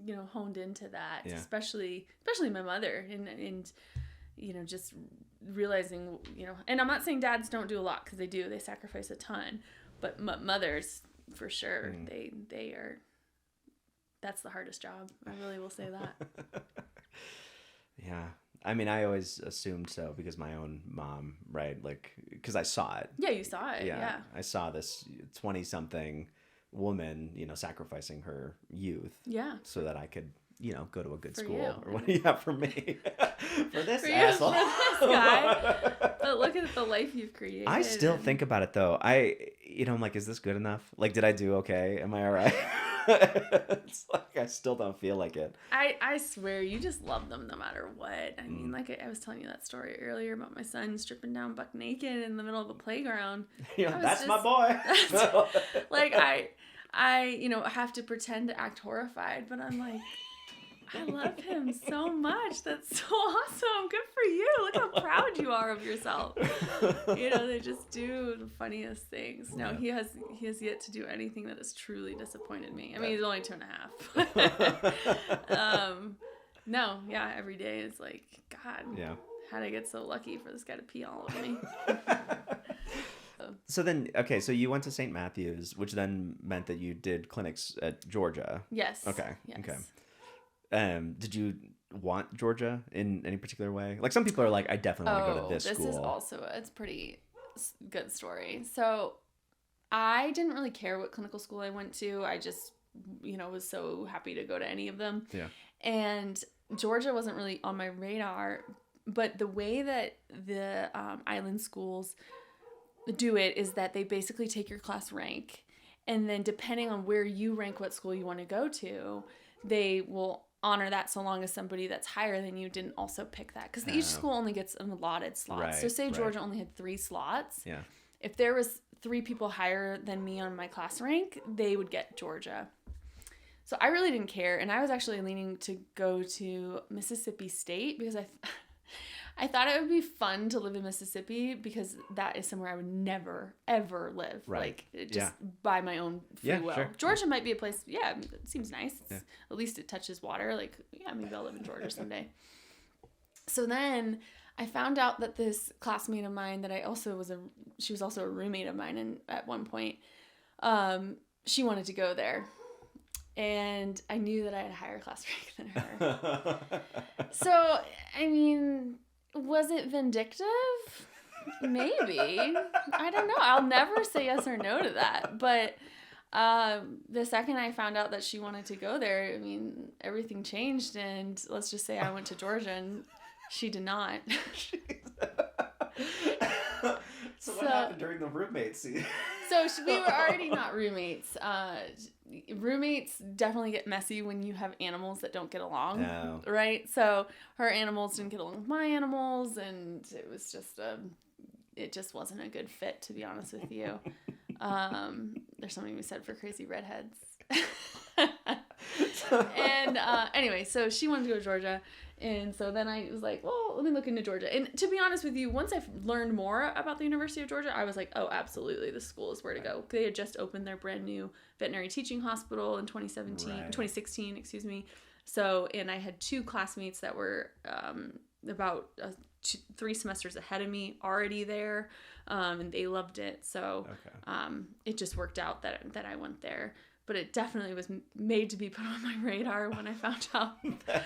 [SPEAKER 2] you know, honed into that, especially my mother, and you know, just realizing, you know, and I'm not saying dads don't do a lot, because they sacrifice a ton, but mothers for sure, they are, that's the hardest job. I really will say that.
[SPEAKER 1] I mean, I always assumed so, because my own mom, right, like, because I saw it.
[SPEAKER 2] You saw it.
[SPEAKER 1] I saw this 20-something woman, you know, sacrificing her youth so that I could, you know, go to a good school or what. For me. For this asshole.
[SPEAKER 2] For this guy. But look at the life you've created.
[SPEAKER 1] I still think about it though. I'm like, is this good enough? Like, did I do okay? Am I all right? It's like I still don't feel like it.
[SPEAKER 2] I swear, you just love them no matter what. I mean, like I was telling you that story earlier about my son stripping down buck naked in the middle of a playground.
[SPEAKER 1] That's my boy.
[SPEAKER 2] Like I you know, have to pretend to act horrified, but I'm like, I love him so much. That's so awesome. Good for you. Look how proud you are of yourself. You know, they just do the funniest things. No, he has yet to do anything that has truly disappointed me. I mean, he's only 2.5. No, every day is like, God, how'd I get so lucky for this guy to pee all over me?
[SPEAKER 1] So then, okay, so you went to St. Matthew's, which then meant that you did clinics at Georgia.
[SPEAKER 2] Yes.
[SPEAKER 1] Okay. Yes. Okay. Did you want Georgia in any particular way? Like, some people are like, I definitely want to go to this school.
[SPEAKER 2] This is also, it's a pretty good story. So I didn't really care what clinical school I went to. I just, you know, was so happy to go to any of them. Yeah. And Georgia wasn't really on my radar, but the way that the island schools do it is that they basically take your class rank, and then depending on where you rank what school you want to go to, they will honor that so long as somebody that's higher than you didn't also pick that, because each school only gets an allotted slot. Right, so say Georgia only had 3 slots. Yeah. If there was 3 people higher than me on my class rank, they would get Georgia. So I really didn't care, and I was actually leaning to go to Mississippi State, because I thought it would be fun to live in Mississippi, because that is somewhere I would never, ever live. Right. Like, just by my own free will. Sure. Georgia might be a place, it seems nice. At least it touches water. Like, maybe I'll live in Georgia someday. So then I found out that this classmate of mine that she was also a roommate of mine, and at one point, she wanted to go there. And I knew that I had a higher class rank than her. So, I mean, was it vindictive? Maybe. I don't know. I'll never say yes or no to that. But the second I found out that she wanted to go there, I mean, everything changed. And let's just say I went to Georgia and she did not.
[SPEAKER 1] So what happened during the roommate scene?
[SPEAKER 2] So we were already not roommates. Roommates definitely get messy when you have animals that don't get along, right? So her animals didn't get along with my animals, and it was just it just wasn't a good fit, to be honest with you. There's something we said for crazy redheads. And anyway, so she wanted to go to Georgia. And so then I was like, well, let me look into Georgia. And to be honest with you, once I learned more about the University of Georgia, I was like, oh, absolutely, the school is where to go. They had just opened their brand new veterinary teaching hospital in 2016, excuse me. So, and I had 2 classmates that were about 3 semesters ahead of me already there, and they loved it. So it just worked out that I went there. But it definitely was made to be put on my radar when I found out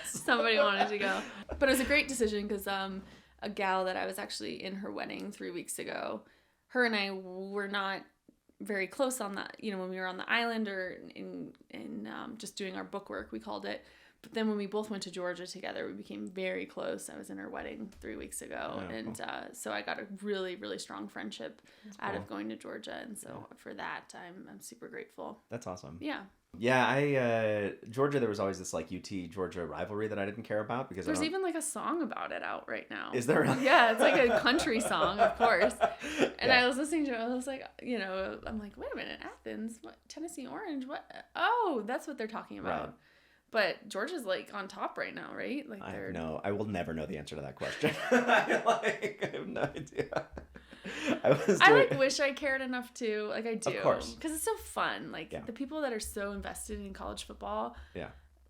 [SPEAKER 2] somebody wanted to go. But it was a great decision because a gal that I was actually in her wedding 3 weeks ago, her and I were not very close on that, when we were on the island or in just doing our book work, we called it. But then when we both went to Georgia together, we became very close. I was in her wedding 3 weeks ago. And so I got a really, really strong friendship out of going to Georgia. And so for that, I'm super grateful.
[SPEAKER 1] That's awesome.
[SPEAKER 2] Yeah.
[SPEAKER 1] Yeah, Georgia, there was always this like UT-Georgia rivalry that I didn't care about because
[SPEAKER 2] there's even like a song about it out right now.
[SPEAKER 1] Is there?
[SPEAKER 2] Yeah, it's like a country song, of course. And I was listening to it, I was like, I'm like, wait a minute, Athens, what, Tennessee Orange, what? Oh, that's what they're talking about. Right. But Georgia's like on top right now, right? Like
[SPEAKER 1] I will never know the answer to that question. I have no idea. I
[SPEAKER 2] wish I cared enough to, like I do.
[SPEAKER 1] Of course.
[SPEAKER 2] Because it's so fun. Like the people that are so invested in college football. Yeah.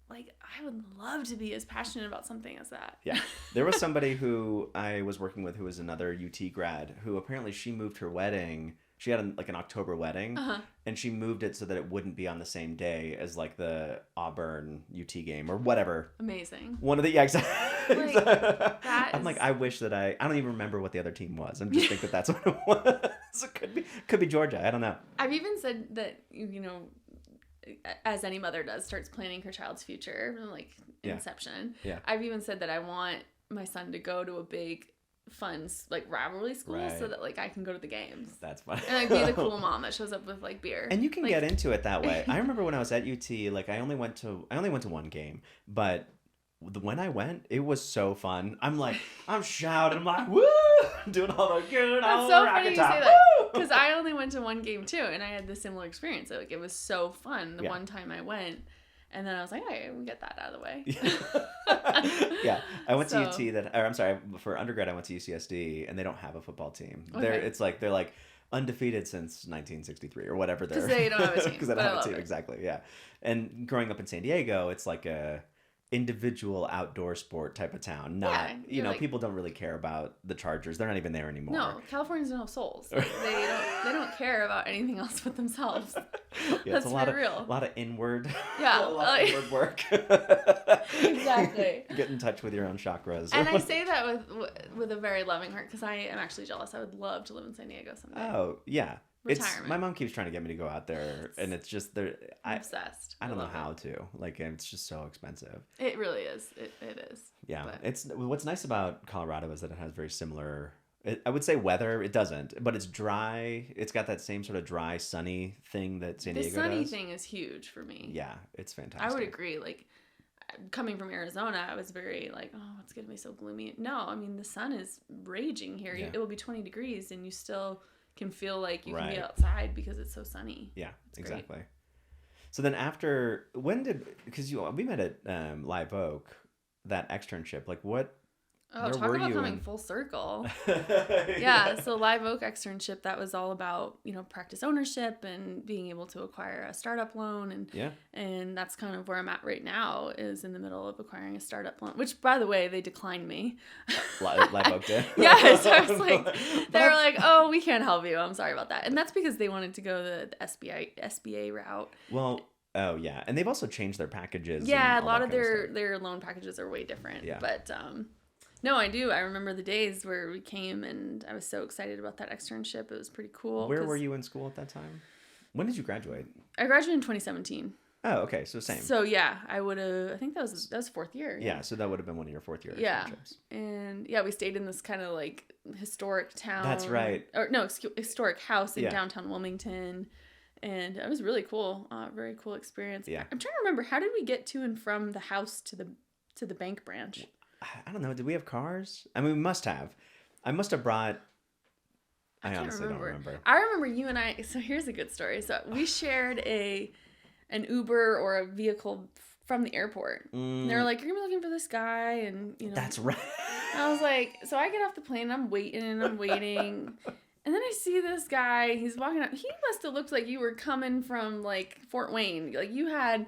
[SPEAKER 2] Like I would love to be as passionate about something as that.
[SPEAKER 1] Yeah. There was somebody who I was working with who was another UT grad who apparently she moved her wedding. She had an October wedding, and she moved it so that it wouldn't be on the same day as like the Auburn UT game or whatever.
[SPEAKER 2] Amazing.
[SPEAKER 1] One of the exactly. I'm like, I wish that I don't even remember what the other team was. I just think that that's what it was. It could be Georgia. I don't know.
[SPEAKER 2] I've even said that as any mother does, starts planning her child's future, like inception. Yeah. I've even said that I want my son to go to a big fun like rivalry school so that like I can go to the games.
[SPEAKER 1] That's fun.
[SPEAKER 2] And like be the cool mom that shows up with like beer.
[SPEAKER 1] And you can get into it that way. I remember when I was at UT, like I only went to one game, but when I went, it was so fun. I'm shouting, I'm like, woo, doing all the good.
[SPEAKER 2] That's so funny you say that because I only went to one game too, and I had the similar experience. Like it was so fun the one time I went. And then I was like, hey, we get that out of the way.
[SPEAKER 1] Yeah. I went to UT for undergrad, I went to UCSD, and they don't have a football team. Okay. They're like undefeated since 1963 or whatever.
[SPEAKER 2] Because they don't have a team.
[SPEAKER 1] Because they don't have a team, exactly, yeah. And growing up in San Diego, it's like a individual outdoor sport type of town. Not, people don't really care about the Chargers. They're not even there anymore.
[SPEAKER 2] No, Californians don't have souls. Like, they don't care about anything else but themselves.
[SPEAKER 1] Yeah, that's real. A lot of inward.
[SPEAKER 2] Yeah,
[SPEAKER 1] a lot of inward work.
[SPEAKER 2] Exactly.
[SPEAKER 1] Get in touch with your own chakras.
[SPEAKER 2] And I say that with a very loving heart because I am actually jealous. I would love to live in San Diego someday.
[SPEAKER 1] Oh yeah. My mom keeps trying to get me to go out there, and it's just I'm
[SPEAKER 2] obsessed.
[SPEAKER 1] I don't know how to. Like, it's just so expensive.
[SPEAKER 2] It really is. It is.
[SPEAKER 1] Yeah, but what's nice about Colorado is that it has very similar. I would say weather. It doesn't, but it's dry. It's got that same sort of dry, sunny thing that San Diego does.
[SPEAKER 2] The sunny thing is huge for me.
[SPEAKER 1] Yeah, it's fantastic.
[SPEAKER 2] I would agree. Like, coming from Arizona, I was very like, oh, it's gonna be so gloomy. No, I mean the sun is raging here. Yeah. It will be 20 degrees, and you still can feel like you can be outside because it's so sunny.
[SPEAKER 1] Yeah, exactly. Great. So then because we met at Live Oak, that externship, like what
[SPEAKER 2] Oh, talk about coming full circle. Yeah, so Live Oak externship, that was all about, practice ownership and being able to acquire a startup loan. And that's kind of where I'm at right now, is in the middle of acquiring a startup loan, which, by the way, they declined me.
[SPEAKER 1] Live Oak did?
[SPEAKER 2] Yeah, so I was like, they were like, oh, we can't help you. I'm sorry about that. And that's because they wanted to go the SBA route.
[SPEAKER 1] Well, oh, yeah. And they've also changed their packages.
[SPEAKER 2] Yeah, a lot of their loan packages are way different. Yeah. But, no, I do. I remember the days where we came, and I was so excited about that externship. It was pretty cool.
[SPEAKER 1] Where were you in school at that time? When did you graduate?
[SPEAKER 2] I graduated in 2017.
[SPEAKER 1] Oh, okay. So same.
[SPEAKER 2] So, yeah, I think that was fourth year.
[SPEAKER 1] Yeah, so that would have been one of your fourth year
[SPEAKER 2] externships. And, yeah, we stayed in this kind of, like, historic town.
[SPEAKER 1] That's right.
[SPEAKER 2] Or, no, historic house in downtown Wilmington. And it was really cool. Very cool experience.
[SPEAKER 1] Yeah.
[SPEAKER 2] I'm trying to remember, how did we get to and from the house to the bank branch?
[SPEAKER 1] I don't know. Did we have cars? I mean, we must have. I must have brought... I honestly don't remember.
[SPEAKER 2] I remember you and I... So here's a good story. So we shared an Uber or a vehicle from the airport. And they were like, you're going to be looking for this guy. And,
[SPEAKER 1] That's right.
[SPEAKER 2] I was like... So I get off the plane. I'm waiting. And then I see this guy. He's walking up. He must have looked like you were coming from, like, Fort Wayne. Like, you had...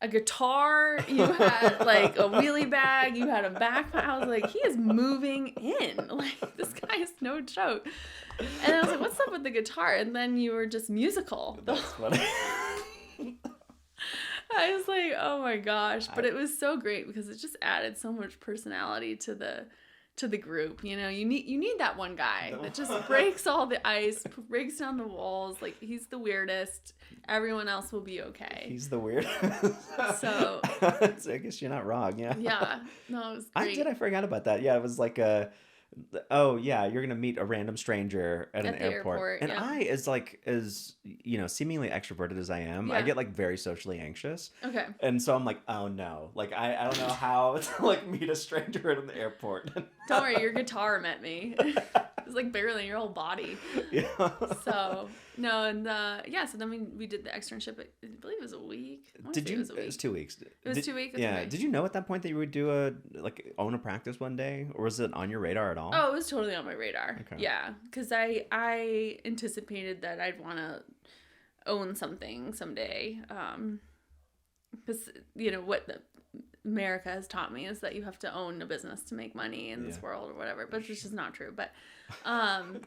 [SPEAKER 2] a guitar, you had like a wheelie bag, you had a backpack. I was like, he is moving in. Like, this guy is no joke. And I was like, what's up with the guitar? And then you were just musical.
[SPEAKER 1] That's funny.
[SPEAKER 2] I was like, oh my gosh. But it was so great because it just added so much personality to the group. You need that one guy that just breaks all the ice, breaks down the walls. Like, he's the weirdest. Everyone else will be okay.
[SPEAKER 1] He's the weirdest.
[SPEAKER 2] So
[SPEAKER 1] I guess you're not wrong. Yeah.
[SPEAKER 2] Yeah. No, it was great.
[SPEAKER 1] I forgot about that. Yeah, it was like you're gonna meet a random stranger at an airport. And I, as seemingly extroverted as I am, I get like very socially anxious.
[SPEAKER 2] Okay.
[SPEAKER 1] And so I'm like, oh no, like I don't know how to like meet a stranger at an airport.
[SPEAKER 2] Don't worry, your guitar met me. It was like bigger than your whole body.
[SPEAKER 1] Yeah.
[SPEAKER 2] So no, and so then we did the externship. I believe it was a week.
[SPEAKER 1] It was 2 weeks.
[SPEAKER 2] It was 2 weeks.
[SPEAKER 1] Yeah. Okay. Did you know at that point that you would do own a practice one day, or was it on your radar at all?
[SPEAKER 2] Oh, it was totally on my radar. Okay. Yeah, because I anticipated that I'd want to own something someday. Because what America has taught me is that you have to own a business to make money in this world or whatever, but it's just not true. But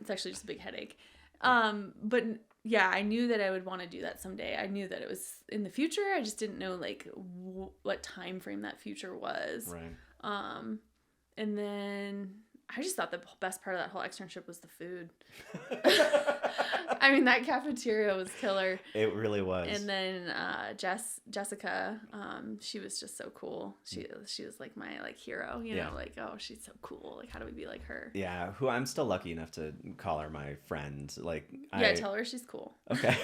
[SPEAKER 2] it's actually just a big headache. But yeah, I knew that I would want to do that someday. I knew that it was in the future. I just didn't know like what time frame that future was.
[SPEAKER 1] Right.
[SPEAKER 2] And then I just thought the best part of that whole externship was the food. I mean, that cafeteria was killer.
[SPEAKER 1] It really was.
[SPEAKER 2] And then Jessica, she was just so cool. She was like my hero, like, oh, she's so cool. Like, how do we be like her?
[SPEAKER 1] Yeah, who I'm still lucky enough to call her my friend. Like,
[SPEAKER 2] tell her she's cool.
[SPEAKER 1] Okay.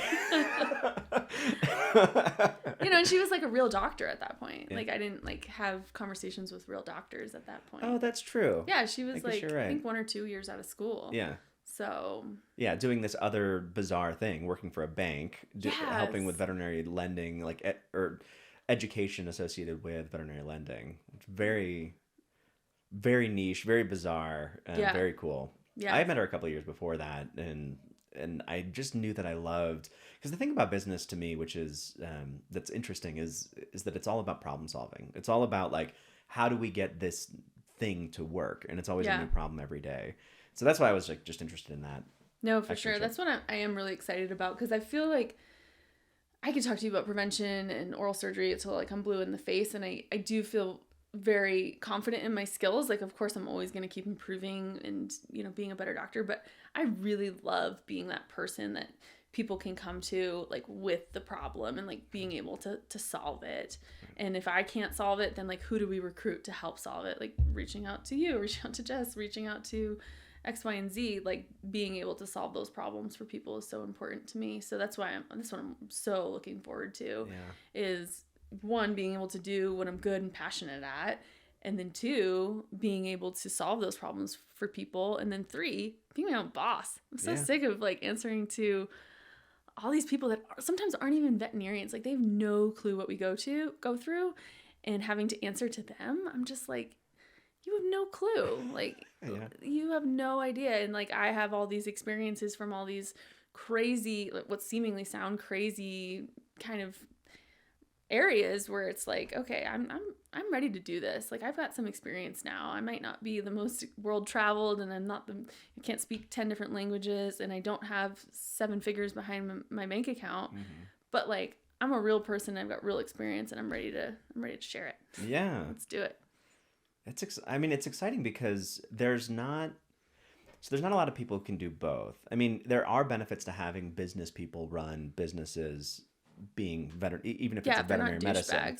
[SPEAKER 2] And she was like a real doctor at that point. Yeah. Like, I didn't have conversations with real doctors at that point.
[SPEAKER 1] Oh, that's true.
[SPEAKER 2] Yeah, she was right. I think 1 or 2 years out of school.
[SPEAKER 1] Yeah.
[SPEAKER 2] So.
[SPEAKER 1] Yeah, doing this other bizarre thing, working for a bank, helping with veterinary lending, or education associated with veterinary lending. Very, very niche, very bizarre, and very cool. Yeah. I met her a couple of years before that, and I just knew that I loved, because the thing about business to me, which is that's interesting, is that it's all about problem solving. It's all about how do we get this thing to work, and it's always a new problem every day. So that's why I was just interested in that.
[SPEAKER 2] No, for sure. That's what I am really excited about, because I feel like I could talk to you about prevention and oral surgery until I'm blue in the face, and I do feel very confident in my skills. Of course, I'm always going to keep improving and, being a better doctor, but I really love being that person that people can come to with the problem and being able to solve it. And if I can't solve it, then who do we recruit to help solve it? Reaching out to you, reaching out to Jess, reaching out to X, Y, and Z, being able to solve those problems for people is so important to me. So that's what I'm so looking forward to. Is 1, being able to do what I'm good and passionate at, and then 2, being able to solve those problems for people, and then 3, being my own boss. I'm so sick of answering to all these people that sometimes aren't even veterinarians. They have no clue what we go through, and having to answer to them. I'm just you have no clue. Like, you have no idea. And like, I have all these experiences from all these crazy, like, what seemingly sound crazy kind of areas where it's like, okay, I'm ready to do this. Like, I've got some experience now. I might not be the most world traveled, and I can't speak 10 different languages, and I don't have 7 figures behind my bank account, but like, I'm a real person. I've got real experience, and I'm ready to share it.
[SPEAKER 1] Yeah.
[SPEAKER 2] Let's do it.
[SPEAKER 1] It's exciting because there's not a lot of people who can do both. I mean, there are benefits to having business people run businesses, being even if it's a veterinary medicine.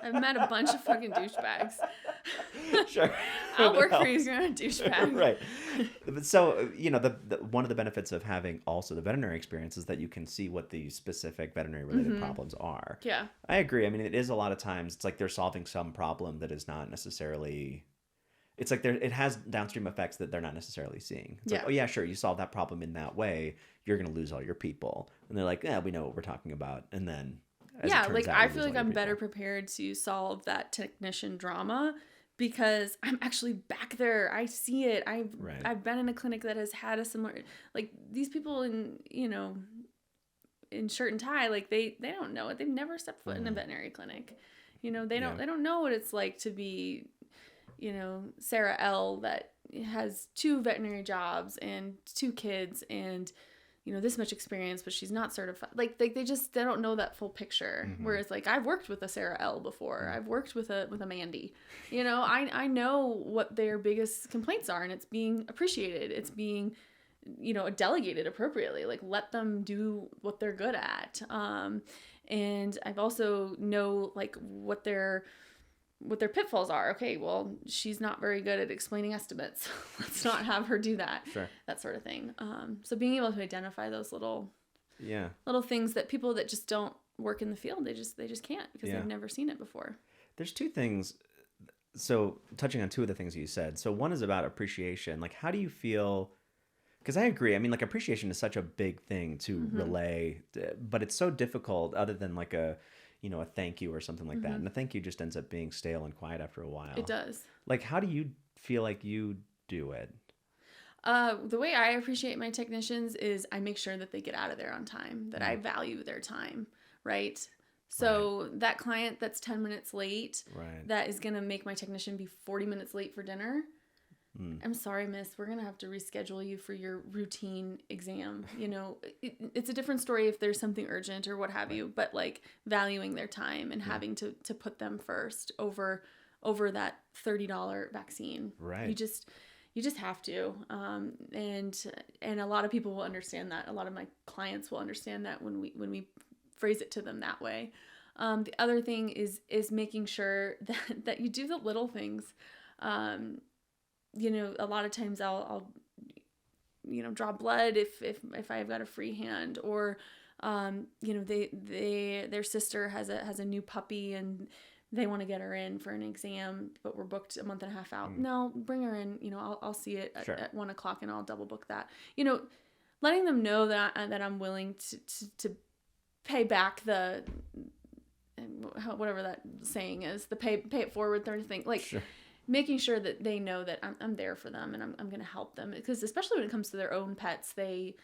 [SPEAKER 2] I've met a bunch of fucking douchebags.
[SPEAKER 1] Sure.
[SPEAKER 2] I'll work for you if you're not a douchebag.
[SPEAKER 1] Right. So, the one of the benefits of having also the veterinary experience is that you can see what the specific veterinary related problems are.
[SPEAKER 2] Yeah.
[SPEAKER 1] I agree. I mean, it is a lot of times, it's like they're solving some problem that is not necessarily... It's like it has downstream effects that they're not necessarily seeing. It's like, oh yeah, sure, you solve that problem in that way, you're going to lose all your people. And they're like, yeah, we know what we're talking about. And then,
[SPEAKER 2] I feel like I'm better prepared to solve that technician drama because I'm actually back there. I see it. I've been in a clinic that has had a similar, like, these people in shirt and tie, like they don't know it. They've never stepped foot in a veterinary clinic. They don't know what it's like to be, Sarah L. that has 2 veterinary jobs and 2 kids and, this much experience, but she's not certified. Like they don't know that full picture. Whereas like, I've worked with a Sarah L. before. I've worked with a Mandy. I know what their biggest complaints are, and it's being appreciated. It's being, delegated appropriately. Like, let them do what they're good at. And I've also know like what their pitfalls are. Okay, well, she's not very good at explaining estimates. Let's not have her do that.
[SPEAKER 1] Sure.
[SPEAKER 2] That sort of thing. So being able to identify those little things that people that just don't work in the field, they just can't because they've never seen it before.
[SPEAKER 1] There's 2 things. So touching on 2 of the things you said. So one is about appreciation. Like, how do you feel? Because I agree. I mean, like, appreciation is such a big thing to relay, but it's so difficult other than like a thank you or something like that. And a thank you just ends up being stale and quiet after a while.
[SPEAKER 2] It does.
[SPEAKER 1] Like, how do you feel like you do it?
[SPEAKER 2] The way I appreciate my technicians is I make sure that they get out of there on time, that I value their time, right? So that client that's 10 minutes late, that is going to make my technician be 40 minutes late for dinner. I'm sorry, miss, we're going to have to reschedule you for your routine exam. It's a different story if there's something urgent or what have you, but like valuing their time and having to put them first over that $30 vaccine.
[SPEAKER 1] Right.
[SPEAKER 2] You just have to. And a lot of people will understand that. A lot of my clients will understand that when we phrase it to them that way. The other thing is making sure that you do the little things. A lot of times I'll draw blood if I've got a free hand, or their sister has a new puppy and they want to get her in for an exam, but we're booked a month and a half out. No, bring her in. I'll see it at 1:00 and I'll double book that. Letting them know that I'm willing to pay back the whatever that saying is, the pay it forward sort of thing. Like. Sure. Making sure that they know that I'm there for them and I'm going to help them, because especially when it comes to their own pets, they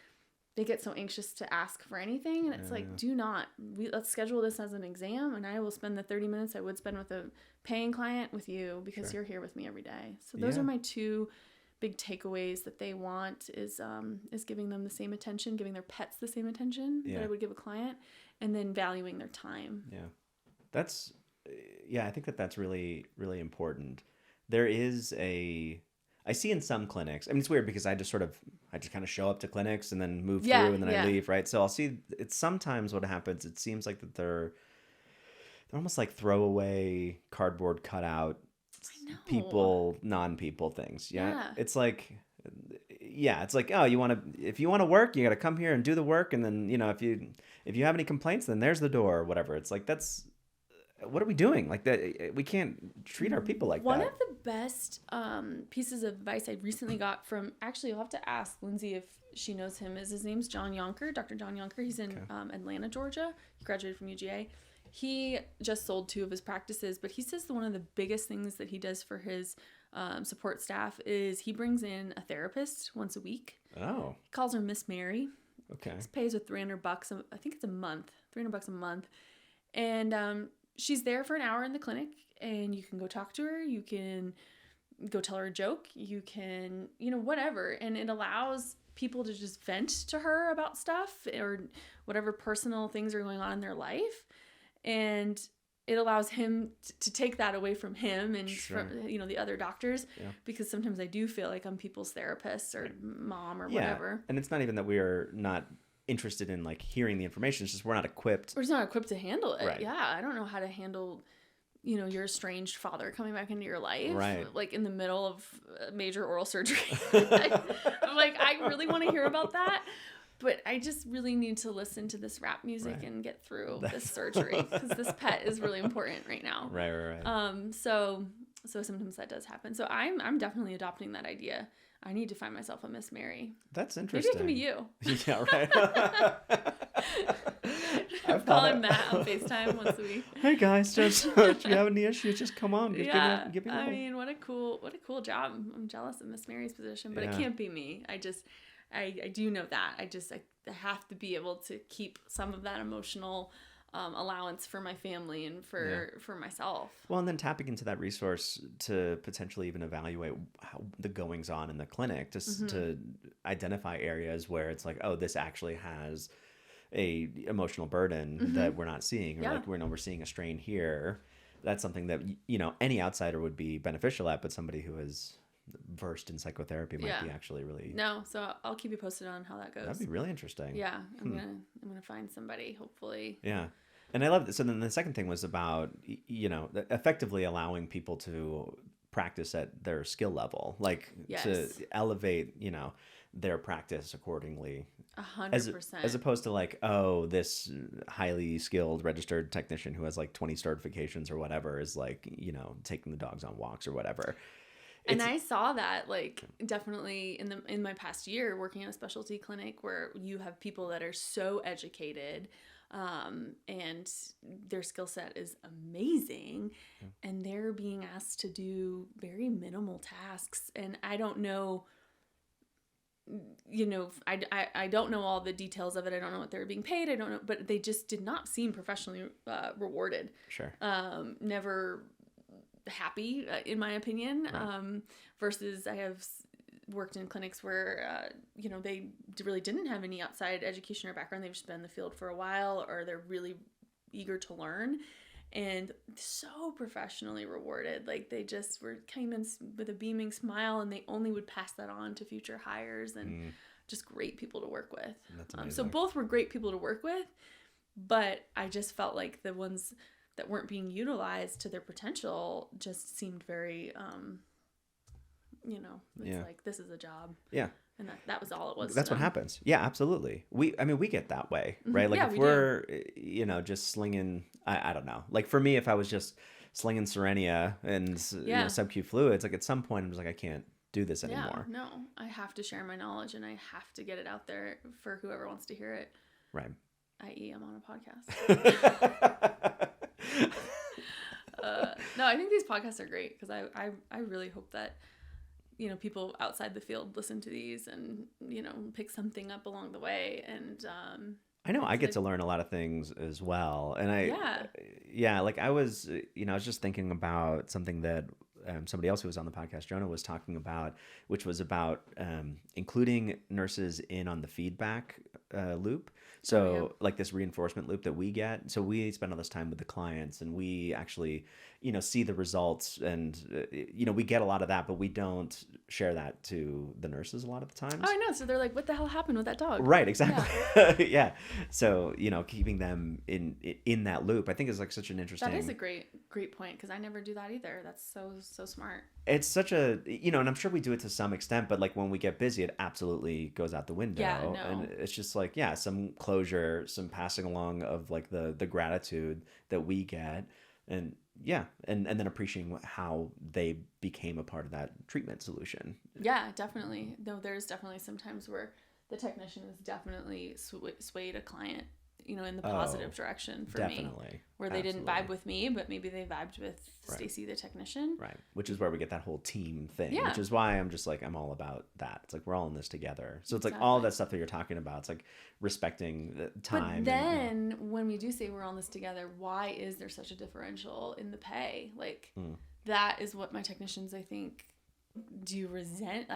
[SPEAKER 2] get so anxious to ask for anything, and it's like, let's schedule this as an exam, and I will spend the 30 minutes I would spend with a paying client with you because you're here with me every day. So those are my 2 big takeaways that they want is giving them the same attention, giving their pets the same attention that I would give a client, and then valuing their time.
[SPEAKER 1] Yeah. I think that's really, really important. There is I see in some clinics, I mean, it's weird because I just kind of show up to clinics and then move through and then I leave, right? So I'll see, it's sometimes what happens, it seems like that they're almost like throwaway cardboard cutout people, non-people things. Yeah. It's like, oh, if you want to work, you got to come here and do the work. And then, if you have any complaints, then there's the door or whatever. It's like, what are we doing? Like that, we can't treat our people like that.
[SPEAKER 2] One of the best pieces of advice I recently got from, actually, you'll have to ask Lindsay if she knows him, is his name's John Yonker, Dr. John Yonker. He's in Atlanta, Georgia. He graduated from UGA. He just sold 2 of his practices, but he says that one of the biggest things that he does for his support staff is he brings in a therapist once a week.
[SPEAKER 1] Oh.
[SPEAKER 2] He calls her Miss Mary.
[SPEAKER 1] Okay.
[SPEAKER 2] He pays her $300. I think it's a month. $300 a month. And she's there for an hour in the clinic, and you can go talk to her. You can go tell her a joke. You can, whatever. And it allows people to just vent to her about stuff or whatever personal things are going on in their life. And it allows him to take that away from him and from, the other doctors, because sometimes I do feel like I'm people's therapist or mom or whatever.
[SPEAKER 1] And it's not even that we are not interested in like hearing the information. It's just we're not equipped.
[SPEAKER 2] We're just not equipped to handle it.
[SPEAKER 1] Right.
[SPEAKER 2] Yeah. I don't know how to handle, your estranged father coming back into your life.
[SPEAKER 1] Right.
[SPEAKER 2] Like in the middle of major oral surgery. I'm like, I really want to hear about that. But I just really need to listen to this rap music and get through this surgery, because this pet is really important right now.
[SPEAKER 1] Right.
[SPEAKER 2] So sometimes that does happen. So I'm definitely adopting that idea. I need to find myself a Miss Mary.
[SPEAKER 1] That's interesting.
[SPEAKER 2] Maybe it can be you.
[SPEAKER 1] Yeah, right.
[SPEAKER 2] I'm calling Matt on FaceTime once a week.
[SPEAKER 1] Hey guys, just if you have any issues, just come on. Give me a
[SPEAKER 2] I mean, what a cool job. I'm jealous of Miss Mary's position, but it can't be me. I do know that. I have to be able to keep some of that emotional allowance for my family and for myself.
[SPEAKER 1] Well, and then tapping into that resource to potentially even evaluate how the goings on in the clinic, just to identify areas where it's like, oh, this actually has a emotional burden that we're not seeing, or like we're seeing a strain here. That's something that any outsider would be beneficial at, but somebody who is versed in psychotherapy might be actually really.
[SPEAKER 2] No, so I'll keep you posted on how that goes.
[SPEAKER 1] That'd be really interesting.
[SPEAKER 2] Yeah, I'm gonna find somebody, hopefully.
[SPEAKER 1] Yeah. And I love that. So then the second thing was about, effectively allowing people to practice at their skill level, like to elevate, their practice accordingly.
[SPEAKER 2] 100%.
[SPEAKER 1] As opposed to like, oh, this highly skilled registered technician who has like 20 certifications or whatever is like, taking the dogs on walks or whatever.
[SPEAKER 2] And I saw that like definitely in my past year working in a specialty clinic, where you have people that are so educated, and their skill set is amazing, and they're being asked to do very minimal tasks. And I don't know, I don't know all the details of it. I don't know what they're being paid. I don't know, but they just did not seem professionally rewarded.
[SPEAKER 1] Sure.
[SPEAKER 2] Never happy, in my opinion.
[SPEAKER 1] Right.
[SPEAKER 2] Versus I have worked in clinics where they really didn't have any outside education or background. They've just been in the field for a while, or they're really eager to learn, and so professionally rewarded. Like they just came in with a beaming smile, and they only would pass that on to future hires, and just great people to work with.
[SPEAKER 1] That's amazing.
[SPEAKER 2] So both were great people to work with, but I just felt like the ones that weren't being utilized to their potential just seemed very, like, this is a job.
[SPEAKER 1] Yeah.
[SPEAKER 2] And that was all it was.
[SPEAKER 1] That's what happens. Yeah, absolutely. We get that way, right? Like if we're, just slinging, I don't know. Like for me, if I was just slinging Serenia and sub-Q fluids, like at some point I'm just like, I can't do this anymore.
[SPEAKER 2] No, I have to share my knowledge, and I have to get it out there for whoever wants to hear it.
[SPEAKER 1] Right.
[SPEAKER 2] i.e. I'm on a podcast. No, I think these podcasts are great, because I really hope that people outside the field listen to these and pick something up along the way. And
[SPEAKER 1] I know I get to learn a lot of things as well. And like I was just thinking about something that somebody else who was on the podcast, Jonah, was talking about, which was about including nurses in on the feedback loop. So like this reinforcement loop that we get. So we spend all this time with the clients, and we actually, see the results, and, we get a lot of that, but we don't share that to the nurses a lot of the times.
[SPEAKER 2] Oh, I know. So they're like, what the hell happened with that dog?
[SPEAKER 1] Right. Exactly. Yeah. So, keeping them in that loop, I think is like such an interesting.
[SPEAKER 2] That is a great point, because I never do that either. That's so smart.
[SPEAKER 1] It's such a, and I'm sure we do it to some extent, but like when we get busy, it absolutely goes out the window.
[SPEAKER 2] Yeah, no.
[SPEAKER 1] And it's just like, some closure, some passing along of like the gratitude that we get, and and then appreciating how they became a part of that treatment solution.
[SPEAKER 2] Yeah, definitely. Though there's definitely some times where the technician has definitely swayed a client in the positive direction for
[SPEAKER 1] definitely.
[SPEAKER 2] me, where they didn't vibe with me, but maybe they vibed with Stacy, the technician.
[SPEAKER 1] Right. Which is where we get that whole team thing, which is why I'm just like, I'm all about that. It's like, we're all in this together. So it's like all that stuff that you're talking about. It's like respecting the time.
[SPEAKER 2] But then when we do say we're all in this together, why is there such a differential in the pay? Like that is what my technicians, I think, do resent.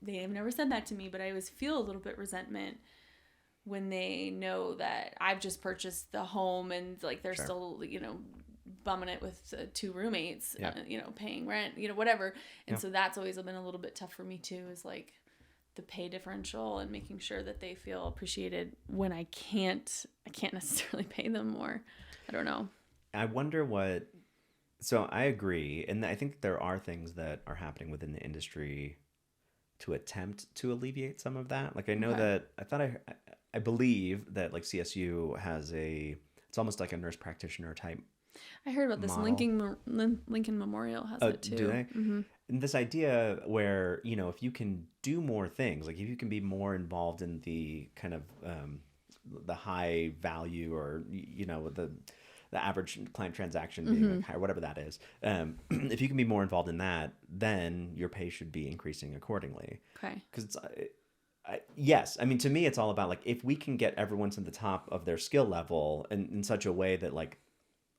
[SPEAKER 2] They have never said that to me, but I always feel a little bit resentment when they know that I've just purchased the home and like they're still, bumming it with 2 roommates, paying rent, whatever. And so that's always been a little bit tough for me too, is like the pay differential and making sure that they feel appreciated when I can't necessarily pay them more. I don't know.
[SPEAKER 1] I wonder so I agree. And I think there are things that are happening within the industry to attempt to alleviate some of that. Like I know that I believe that like CSU has it's almost like a nurse practitioner type.
[SPEAKER 2] I heard about this. Lincoln Memorial has it too.
[SPEAKER 1] Do they? Mm-hmm. And this idea where, if you can do more things, like if you can be more involved in the kind of the high value or, the average client transaction being like higher, whatever that is. If you can be more involved in that, then your pay should be increasing accordingly.
[SPEAKER 2] Okay.
[SPEAKER 1] Because it's, yes, I mean, to me, it's all about like, if we can get everyone to the top of their skill level in such a way that like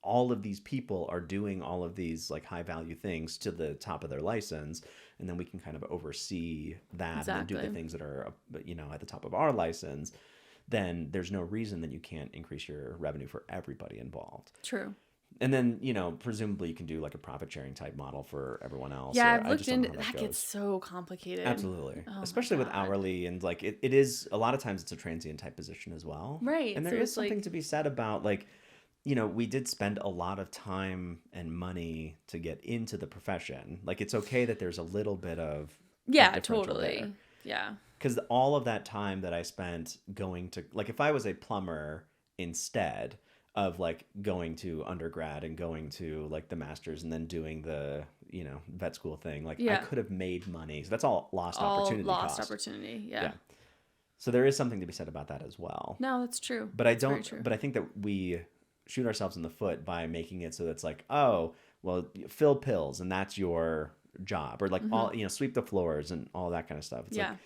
[SPEAKER 1] all of these people are doing all of these like high value things to the top of their license, and then we can kind of oversee that and do the things that are, at the top of our license, then there's no reason that you can't increase your revenue for everybody involved.
[SPEAKER 2] True.
[SPEAKER 1] And then, presumably you can do like a profit sharing type model for everyone else.
[SPEAKER 2] Yeah, I've looked into that. Gets so complicated.
[SPEAKER 1] Absolutely. Especially with hourly, and like it is a lot of times it's a transient type position as well.
[SPEAKER 2] Right.
[SPEAKER 1] And there is something to be said about like, we did spend a lot of time and money to get into the profession. Like it's okay that there's a little bit of
[SPEAKER 2] totally.
[SPEAKER 1] There.
[SPEAKER 2] Yeah.
[SPEAKER 1] Because all of that time that I spent going to, like, if I was a plumber instead of like going to undergrad and going to like the master's and then doing the, vet school thing, like I could have made money. So that's all lost opportunity.
[SPEAKER 2] Lost opportunity. Yeah.
[SPEAKER 1] So there is something to be said about that as well.
[SPEAKER 2] No, that's true.
[SPEAKER 1] But but I think that we shoot ourselves in the foot by making it so that's like, oh, well, fill pills and that's your job, or like all, sweep the floors and all that kind of stuff. It's like,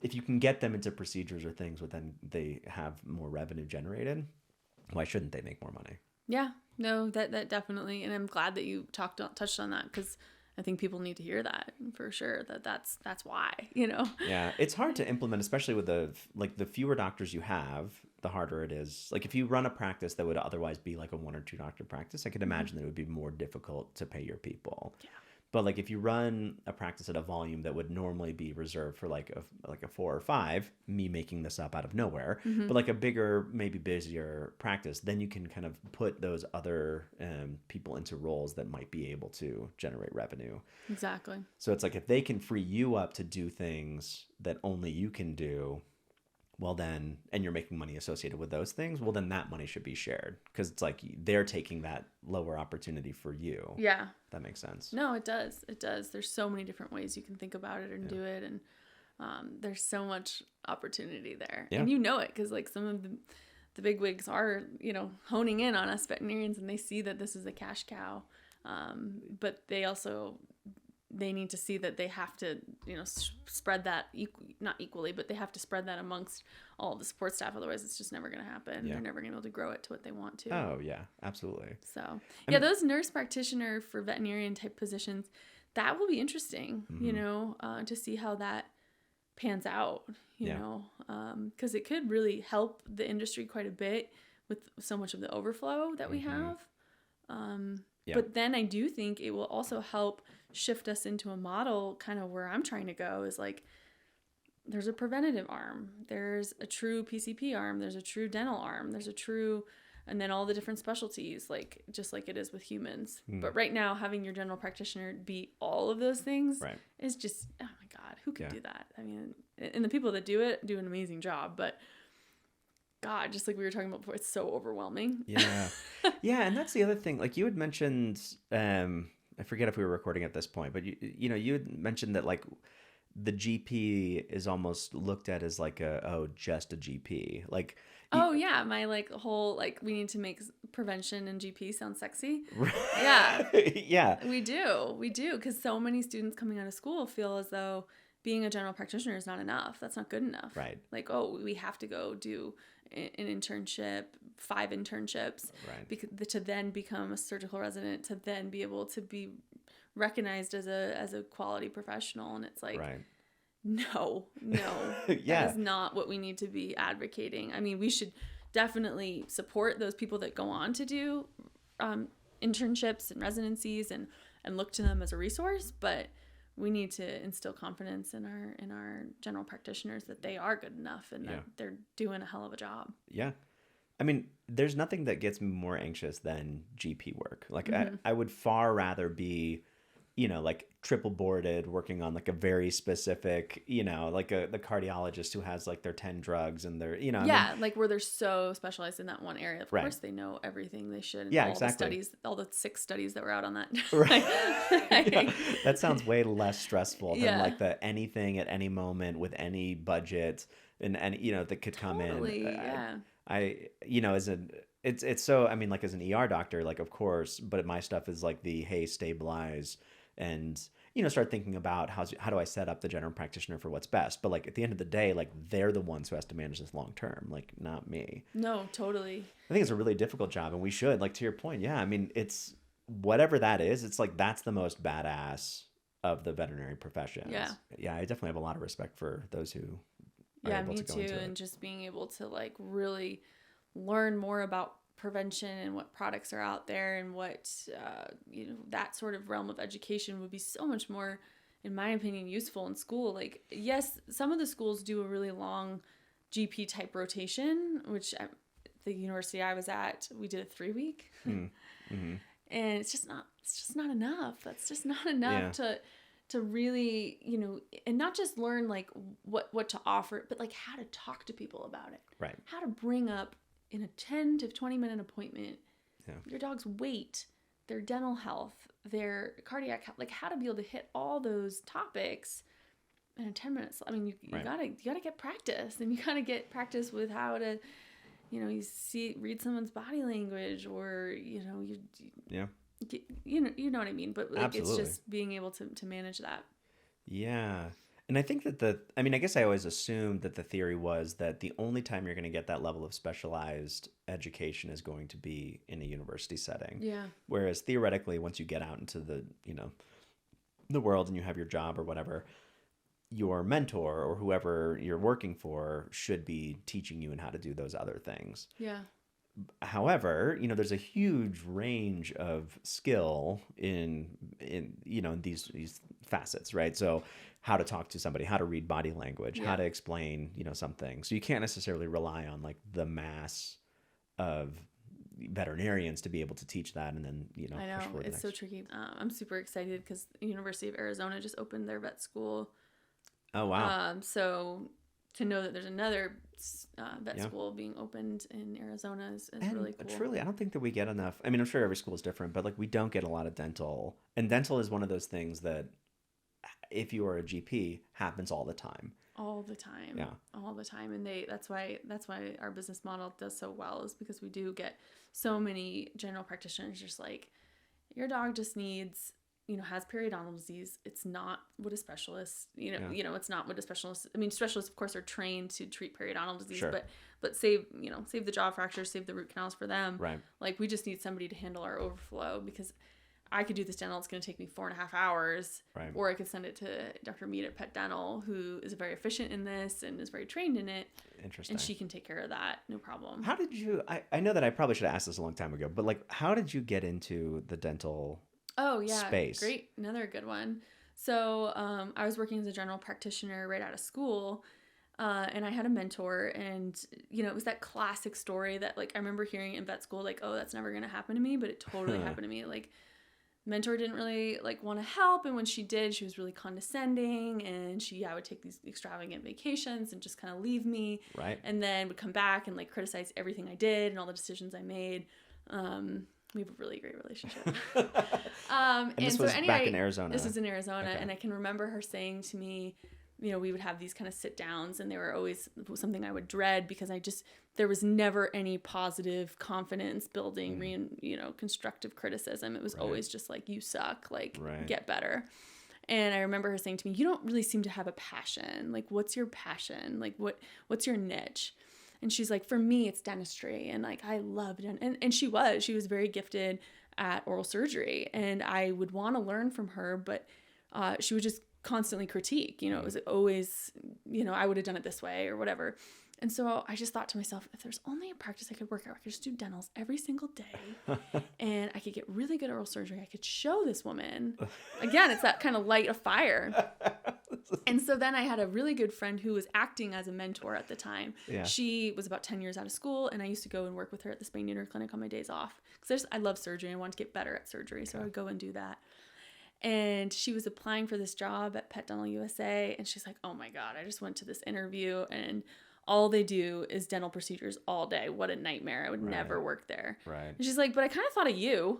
[SPEAKER 1] if you can get them into procedures or things, but then they have more revenue generated, why shouldn't they make more money?
[SPEAKER 2] Yeah, no, that definitely. And I'm glad that you touched on that, because I think people need to hear that for sure, that's why, Yeah,
[SPEAKER 1] it's hard to implement, especially with the fewer doctors you have, the harder it is. Like if you run a practice that would otherwise be like a 1 or 2 doctor practice, I could imagine that it would be more difficult to pay your people. Yeah. But like if you run a practice at a volume that would normally be reserved for like a 4 or 5, me making this up out of nowhere, but like a bigger, maybe busier practice, then you can kind of put those other people into roles that might be able to generate revenue.
[SPEAKER 2] Exactly.
[SPEAKER 1] So it's like if they can free you up to do things that only you can do, well then, and you're making money associated with those things, well then that money should be shared, because it's like they're taking that lower opportunity for you.
[SPEAKER 2] Yeah.
[SPEAKER 1] That makes sense.
[SPEAKER 2] No, it does. It does. There's so many different ways you can think about it and do it. And there's so much opportunity there. Yeah. And it, because like some of the big wigs are, honing in on us veterinarians, and they see that this is a cash cow. But they need to see that they have to, spread that not equally, but they have to spread that amongst all the support staff. Otherwise, it's just never going to happen. Yeah. They're never going to be able to grow it to what they want to.
[SPEAKER 1] Oh, yeah, absolutely.
[SPEAKER 2] So, those nurse practitioner for veterinarian type positions, that will be interesting, to see how that pans out, you know, because it could really help the industry quite a bit with so much of the overflow that we have. But then I do think it will also help shift us into a model kind of where I'm trying to go, is like there's a preventative arm, there's a true PCP arm, there's a true dental arm, there's a true, and then all the different specialties, like just like it is with humans. But right now, having your general practitioner be all of those things is just, oh my God, who could do that? I mean, and the people that do it do an amazing job, but God, just like we were talking about before, it's so overwhelming.
[SPEAKER 1] Yeah. And that's the other thing. Like you had mentioned, I forget if we were recording at this point, but you had mentioned that like the GP is almost looked at as like just a GP. Like
[SPEAKER 2] Oh yeah, my like whole like we need to make prevention and GP sound sexy.
[SPEAKER 1] Right.
[SPEAKER 2] Yeah.
[SPEAKER 1] Yeah.
[SPEAKER 2] We do because so many students coming out of school feel as though being a general practitioner is not enough. That's not good enough.
[SPEAKER 1] Right.
[SPEAKER 2] Like, oh, we have to go do an internship, 5 internships,
[SPEAKER 1] right.
[SPEAKER 2] to then become a surgical resident, to then be able to be recognized as a quality professional. And it's like,
[SPEAKER 1] right.
[SPEAKER 2] No,
[SPEAKER 1] Yeah.
[SPEAKER 2] that is not what we need to be advocating. I mean, we should definitely support those people that go on to do internships and residencies and look to them as a resource, but we need to instill confidence in our general practitioners that they are good enough and that they're doing a hell of a job.
[SPEAKER 1] Yeah. I mean, there's nothing that gets me more anxious than GP work. Like
[SPEAKER 2] Mm-hmm.
[SPEAKER 1] I would far rather be, like triple boarded working on like a very specific, like the cardiologist who has like their 10 drugs and their,
[SPEAKER 2] like where they're so specialized in that one area. Of course they know everything they should.
[SPEAKER 1] Yeah,
[SPEAKER 2] all
[SPEAKER 1] exactly.
[SPEAKER 2] The studies, all the 6 studies that were out on that.
[SPEAKER 1] Right. Yeah. That sounds way less stressful than like the anything at any moment with any budget and that could come in.
[SPEAKER 2] Yeah.
[SPEAKER 1] It's so, I mean, like as an ER doctor, like of course, but my stuff is like the, hey, stabilize and, start thinking about how do I set up the general practitioner for what's best. But like at the end of the day, like they're the ones who has to manage this long term, like not me.
[SPEAKER 2] No, totally.
[SPEAKER 1] I think it's a really difficult job and we should, like to your point. Yeah. I mean, it's whatever that is, it's like, that's the most badass of the veterinary professions.
[SPEAKER 2] Yeah.
[SPEAKER 1] Yeah. I definitely have a lot of respect for those who are able to go into it.
[SPEAKER 2] And just being able to like really learn more about prevention and what products are out there and what that sort of realm of education would be so much more, in my opinion, useful in school. Like, yes, some of the schools do a really long GP type rotation, which the university I was at, we did a 3-week. Mm-hmm. And it's just not enough. That's just not enough to really, and not just learn like what to offer, but like how to talk to people about it.
[SPEAKER 1] Right.
[SPEAKER 2] How to bring up in a 10 to 20 minute appointment, your dog's weight, their dental health, their cardiac health, like how to be able to hit all those topics in 10 minutes. I mean, you gotta get practice, and you gotta get practice with how to, read someone's body language, or you know what I mean. But like, it's just being able to manage that. Yeah.
[SPEAKER 1] And I think that I guess I always assumed that the theory was that the only time you're going to get that level of specialized education is going to be in a university setting.
[SPEAKER 2] Yeah.
[SPEAKER 1] Whereas theoretically, once you get out into the, the world and you have your job or whatever, your mentor or whoever you're working for should be teaching you how to do those other things.
[SPEAKER 2] Yeah.
[SPEAKER 1] However, there's a huge range of skill in these facets, right? So how to talk to somebody, how to read body language, how to explain, something. So you can't necessarily rely on like the mass of veterinarians to be able to teach that and then,
[SPEAKER 2] I know,
[SPEAKER 1] push forward
[SPEAKER 2] it's so tricky. I'm super excited because the University of Arizona just opened their vet school.
[SPEAKER 1] Oh, wow.
[SPEAKER 2] So to know that there's another vet school being opened in Arizona is really cool.
[SPEAKER 1] Truly, I don't think that we get enough. I mean, I'm sure every school is different, but like we don't get a lot of dental. And dental is one of those things that if you are a GP happens all the time.
[SPEAKER 2] All the time.
[SPEAKER 1] Yeah.
[SPEAKER 2] All the time. And that's why our business model does so well, is because we do get so many general practitioners just like, your dog just needs, has periodontal disease. It's not what a specialist, it's not what a specialist, specialists of course are trained to treat periodontal disease,
[SPEAKER 1] sure.
[SPEAKER 2] but save the jaw fractures, save the root canals for them.
[SPEAKER 1] Right.
[SPEAKER 2] Like we just need somebody to handle our overflow, because I could do this dental. It's going to take me 4.5 hours. Right. Or I could send it to Dr. Mead at Pet Dental, who is very efficient in this and is very trained in it.
[SPEAKER 1] Interesting.
[SPEAKER 2] And she can take care of that. No problem.
[SPEAKER 1] How did you, I know that I probably should have asked this a long time ago, but like, how did you get into the dental space?
[SPEAKER 2] Great. Another good one. So I was working as a general practitioner right out of school. And I had a mentor, and, it was that classic story that like, I remember hearing in vet school, like, oh, that's never going to happen to me, but it totally happened to me. Like, mentor didn't really like want to help, and when she did, she was really condescending, and she would take these extravagant vacations and just kind of leave me,
[SPEAKER 1] right?
[SPEAKER 2] And then would come back and like criticize everything I did and all the decisions I made. We have a really great relationship.
[SPEAKER 1] And this was back in Arizona.
[SPEAKER 2] This was in Arizona,
[SPEAKER 1] okay.
[SPEAKER 2] And I can remember her saying to me, we would have these kind of sit downs, and they were always something I would dread because there was never any positive confidence building, constructive criticism. It was always just like, you suck, like get better. And I remember her saying to me, you don't really seem to have a passion. Like, what's your passion? Like, what's your niche? And she's like, for me, it's dentistry. And like, I loved it. And she was very gifted at oral surgery, and I would want to learn from her, but she would just constantly critique, it was always, I would have done it this way or whatever. And so I just thought to myself, if there's only a practice I could work at, I could just do dentals every single day and I could get really good oral surgery. I could show this woman. Again, it's that kind of light of fire. And so then I had a really good friend who was acting as a mentor at the time. Yeah. She was about 10 years out of school, and I used to go and work with her at the spay neuter clinic on my days off. Because I love surgery. I wanted to get better at surgery. So I would go and do that. And she was applying for this job at Pet Dental USA. And she's like, oh my God, I just went to this interview and all they do is dental procedures all day. What a nightmare. I would never work there. Right. And she's like, but I kind of thought of you.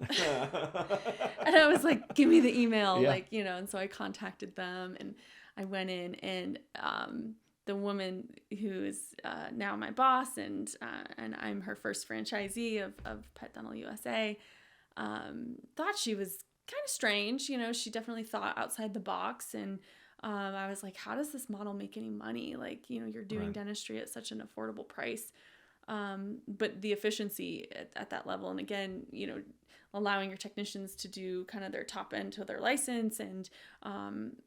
[SPEAKER 2] And I was like, give me the email. And so I contacted them and I went in, and the woman who is now my boss and I'm her first franchisee of Pet Dental USA, thought she was kind of strange. She definitely thought outside the box, and I was like, how does this model make any money? Like, you're doing dentistry at such an affordable price. But the efficiency at that level, and again, allowing your technicians to do kind of their top end to their license, and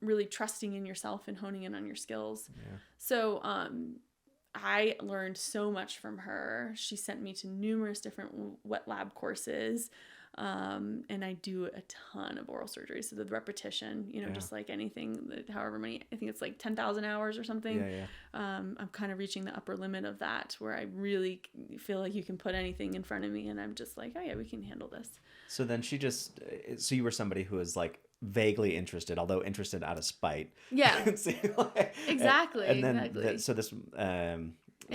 [SPEAKER 2] really trusting in yourself and honing in on your skills. Yeah. So I learned so much from her. She sent me to numerous different wet lab courses. And I do a ton of oral surgery. So the repetition, just like anything, however many, I think it's like 10,000 hours or something. Yeah. I'm kind of reaching the upper limit of that, where I really feel like you can put anything in front of me and I'm just like, oh yeah, we can handle this.
[SPEAKER 1] So then so you were somebody who was like vaguely interested, although interested out of spite.
[SPEAKER 2] Yeah. Exactly.
[SPEAKER 1] And then,
[SPEAKER 2] and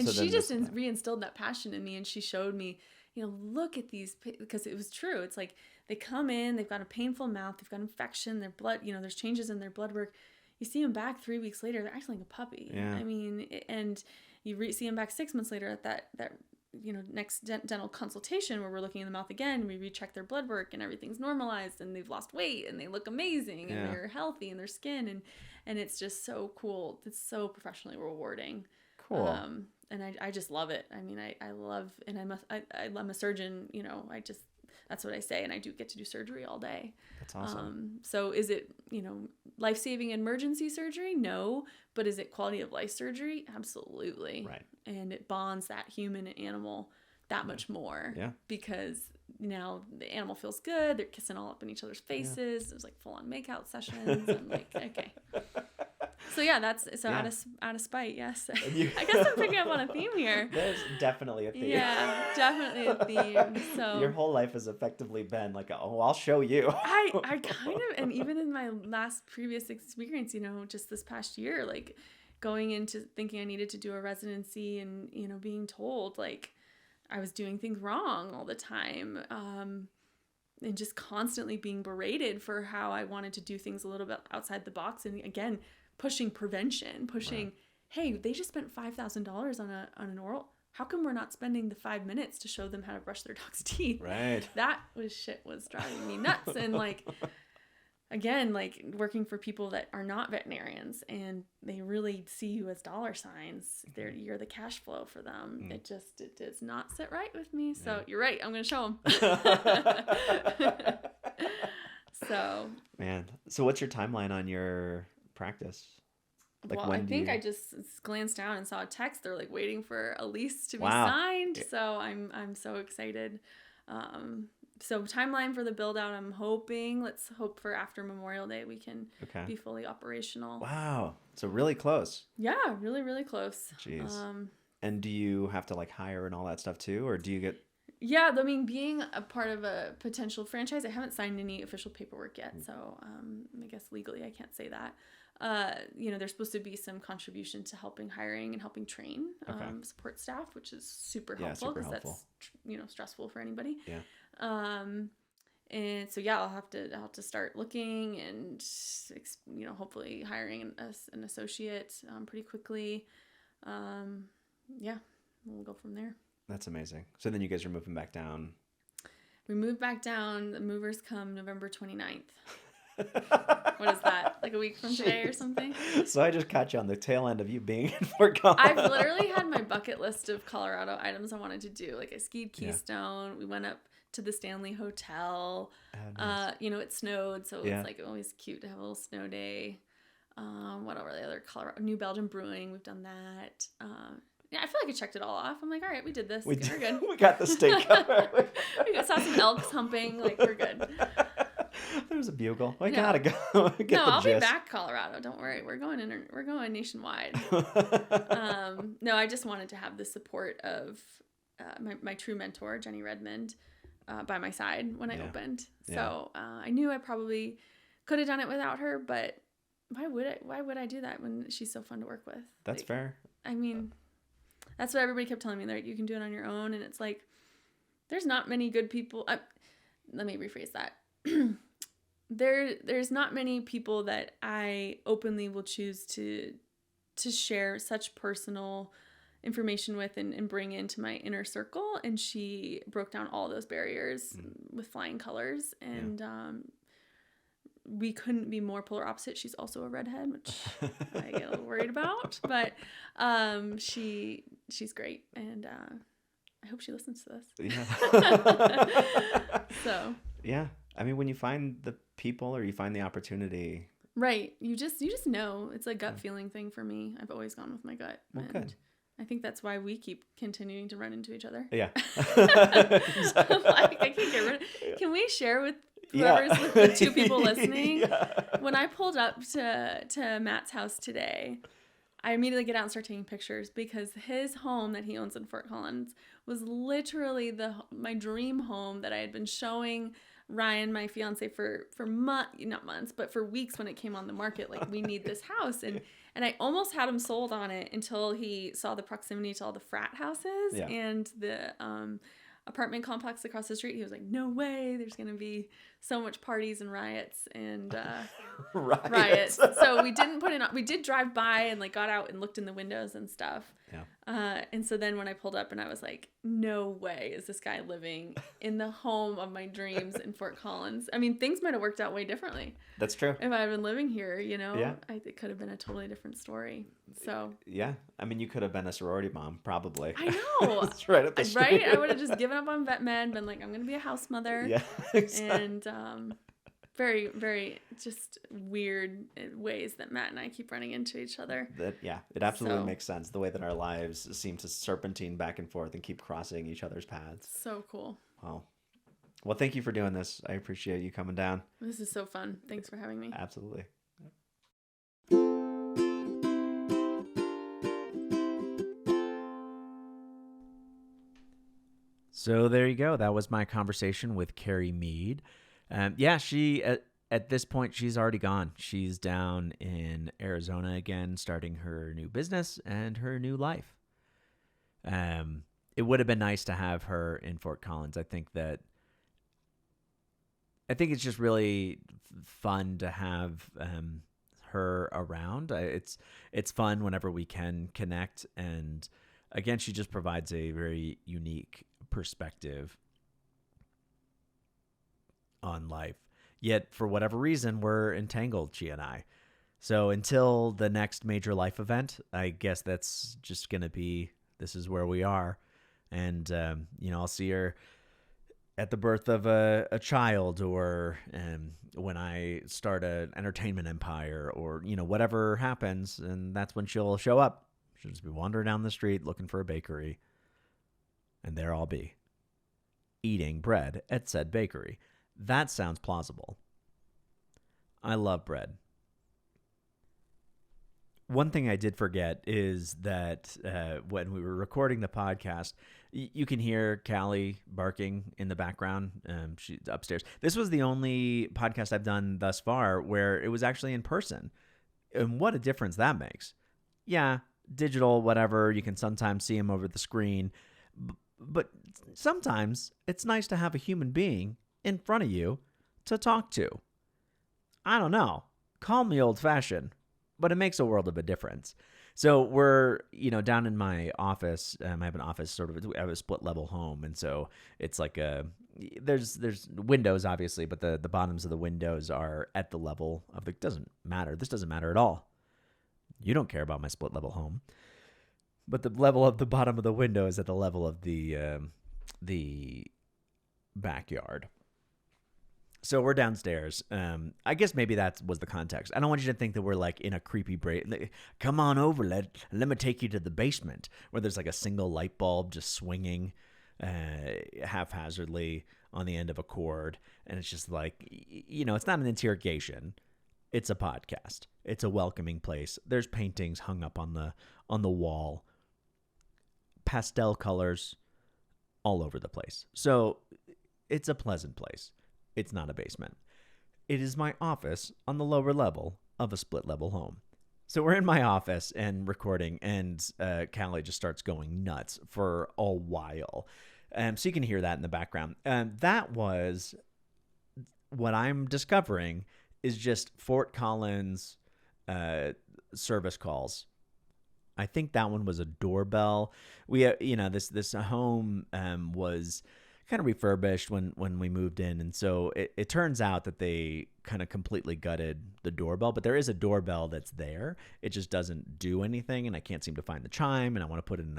[SPEAKER 2] she just reinstilled that passion in me, and she showed me, look at these, because it was true. It's like they come in, they've got a painful mouth, they've got infection, their blood, there's changes in their blood work. You see them back 3 weeks later, they're acting like a puppy. Yeah. I mean, and you see them back 6 months later at that next dental consultation where we're looking in the mouth again, we recheck their blood work and everything's normalized and they've lost weight and they look amazing and they're healthy in their skin. And it's just so cool. It's so professionally rewarding.
[SPEAKER 1] Cool.
[SPEAKER 2] And I just love it. I mean, I love, and I'm a surgeon, that's what I say. And I do get to do surgery all day.
[SPEAKER 1] That's awesome.
[SPEAKER 2] So is it, life-saving emergency surgery? No. But is it quality of life surgery? Absolutely. Right. And it bonds that human and animal that much more. Yeah. Because now the animal feels good. They're kissing all up in each other's faces. Yeah. There's like full-on makeout sessions. I'm like, okay. So yeah, out of spite, yes. I guess I'm picking up on a theme here.
[SPEAKER 1] There's definitely a theme.
[SPEAKER 2] Yeah, definitely a theme. So
[SPEAKER 1] your whole life has effectively been like, oh, I'll show you.
[SPEAKER 2] I kind of, and even in my previous experience, just this past year, like going into thinking I needed to do a residency and, being told like I was doing things wrong all the time. And just constantly being berated for how I wanted to do things a little bit outside the box. And again, pushing prevention, hey, they just spent $5,000 on an oral. How come we're not spending the 5 minutes to show them how to brush their dog's teeth? Right. That was driving me nuts. And like, again, like working for people that are not veterinarians and they really see you as dollar signs. You're the cash flow for them. Mm. It does not sit right with me. So you're right. I'm going to show them.
[SPEAKER 1] So what's your timeline on your practice?
[SPEAKER 2] Like, well, I think I just glanced down and saw a text. They're like waiting for a lease to be signed. So I'm so excited. So timeline for the build out, let's hope for after Memorial Day we can be fully operational.
[SPEAKER 1] Wow. So really close.
[SPEAKER 2] Yeah, really, really close.
[SPEAKER 1] Jeez. And do you have to like hire and all that stuff too? Or do you get...
[SPEAKER 2] Yeah, I mean, being a part of a potential franchise, I haven't signed any official paperwork yet. So I guess legally I can't say that. There's supposed to be some contribution to helping hiring and helping train support staff, which is super helpful because that's stressful for anybody. Yeah. And so, yeah, I'll have to start looking and, hopefully hiring an associate pretty quickly. Yeah, we'll go from there.
[SPEAKER 1] That's amazing. So then you guys are moving back down.
[SPEAKER 2] We moved back down. The movers come November 29th. What is that? Like a week from today or something?
[SPEAKER 1] So I just caught you on the tail end of you being in Fort Collins.
[SPEAKER 2] I've literally had my bucket list of Colorado items I wanted to do. Like I skied Keystone. Yeah. We went up to the Stanley Hotel. Oh, nice. It snowed, so it's like always cute to have a little snow day. What are the other Colorado? New Belgium Brewing. We've done that. Yeah, I feel like I checked it all off. I'm like, all right, we did this. We're good.
[SPEAKER 1] We got the state covered.
[SPEAKER 2] We saw some elks humping. Like, we're good.
[SPEAKER 1] There's a bugle. We gotta go.
[SPEAKER 2] I'll be back, Colorado. Don't worry. We're going nationwide. No, I just wanted to have the support of my true mentor, Jenny Redmond, by my side when I opened. So I knew I probably could have done it without her, but why would I do that when she's so fun to work with?
[SPEAKER 1] That's fair.
[SPEAKER 2] I mean, that's what everybody kept telling me. Like, you can do it on your own, and it's like, there's not many good people. Let me rephrase that. There's not many people that I openly will choose to share such personal information with and bring into my inner circle. And she broke down all those barriers with flying colors. And we couldn't be more polar opposite. She's also a redhead, which I get a little worried about. But she's great. And I hope she listens to this.
[SPEAKER 1] Yeah.
[SPEAKER 2] So.
[SPEAKER 1] Yeah. I mean, when you find the people or you find the opportunity.
[SPEAKER 2] Right. You just know. It's a gut feeling thing for me. I've always gone with my gut.
[SPEAKER 1] Well,
[SPEAKER 2] and
[SPEAKER 1] good.
[SPEAKER 2] I think that's why we keep continuing to run into each other.
[SPEAKER 1] Yeah.
[SPEAKER 2] Exactly. Like, I can't get rid of. Can we share with whoever's with the two people listening? When I pulled up to Matt's house today, I immediately get out and start taking pictures because his home that he owns in Fort Collins was literally my dream home that I had been showing Ryan, my fiance, for not months, but for weeks when it came on the market. Like, we need this house. And I almost had him sold on it until he saw the proximity to all the frat houses and the apartment complex across the street. He was like, no way, there's going to be so much parties and riots and riots. So we didn't put it on. We did drive by and like got out and looked in the windows and stuff. Yeah. And so then when I pulled up and I was like, no way is this guy living in the home of my dreams in Fort Collins. I mean, things might have worked out way differently.
[SPEAKER 1] That's true.
[SPEAKER 2] If I had been living here, it could have been a totally different story. So. Yeah.
[SPEAKER 1] I mean, you could have been a sorority mom, probably.
[SPEAKER 2] I know.
[SPEAKER 1] It's right up the street.
[SPEAKER 2] Right? I would have just given up on vet med, been like, I'm going to be a house mother.
[SPEAKER 1] Yeah. Exactly.
[SPEAKER 2] And very, very just weird ways that Matt and I keep running into each other.
[SPEAKER 1] It absolutely makes sense. The way that our lives seem to serpentine back and forth and keep crossing each other's paths.
[SPEAKER 2] So cool.
[SPEAKER 1] Wow. Well, thank you for doing this. I appreciate you coming down.
[SPEAKER 2] This is so fun. Thanks for having me.
[SPEAKER 1] Absolutely. So there you go. That was my conversation with Kerry Mead. She at this point, she's already gone. She's down in Arizona again, starting her new business and her new life. It would have been nice to have her in Fort Collins. I think it's just really fun to have her around. It's fun whenever we can connect. And again, she just provides a very unique perspective on life. Yet, for whatever reason, we're entangled, she and I. So until the next major life event, I guess that's just going to be, this is where we are. And, I'll see her at the birth of a child, or when I start an entertainment empire, or, whatever happens. And that's when she'll show up. She'll just be wandering down the street looking for a bakery. And there I'll be, eating bread at said bakery. That sounds plausible. I love bread. One thing I did forget is that when we were recording the podcast, you can hear Callie barking in the background. She's upstairs. This was the only podcast I've done thus far where it was actually in person. And what a difference that makes. Yeah, digital, whatever. You can sometimes see him over the screen. But sometimes it's nice to have a human being in front of you to talk to. I don't know. Call me old-fashioned, but it makes a world of a difference. So we're, down in my office. I have an office I have a split-level home, and so it's like there's windows, obviously, but the bottoms of the windows are at the level of the, doesn't matter. This doesn't matter at all. You don't care about my split-level home. But the level of the bottom of the window is at the level of the backyard. So we're downstairs. I guess maybe that was the context. I don't want you to think that we're like in a creepy break. Come on over, let me take you to the basement, where there's like a single light bulb just swinging haphazardly on the end of a cord, and it's just like, it's not an interrogation. It's a podcast. It's a welcoming place. There's paintings hung up on the wall, pastel colors all over the place. So it's a pleasant place. It's not a basement. It is my office on the lower level of a split-level home. So we're in my office and recording, and Callie just starts going nuts for a while. So you can hear that in the background. That was what I'm discovering is just Fort Collins service calls. I think that one was a doorbell. We, this home was kind of refurbished when we moved in, and so it turns out that they kind of completely gutted the doorbell, but there is a doorbell that's there. It just doesn't do anything, and I can't seem to find the chime, and I want to put in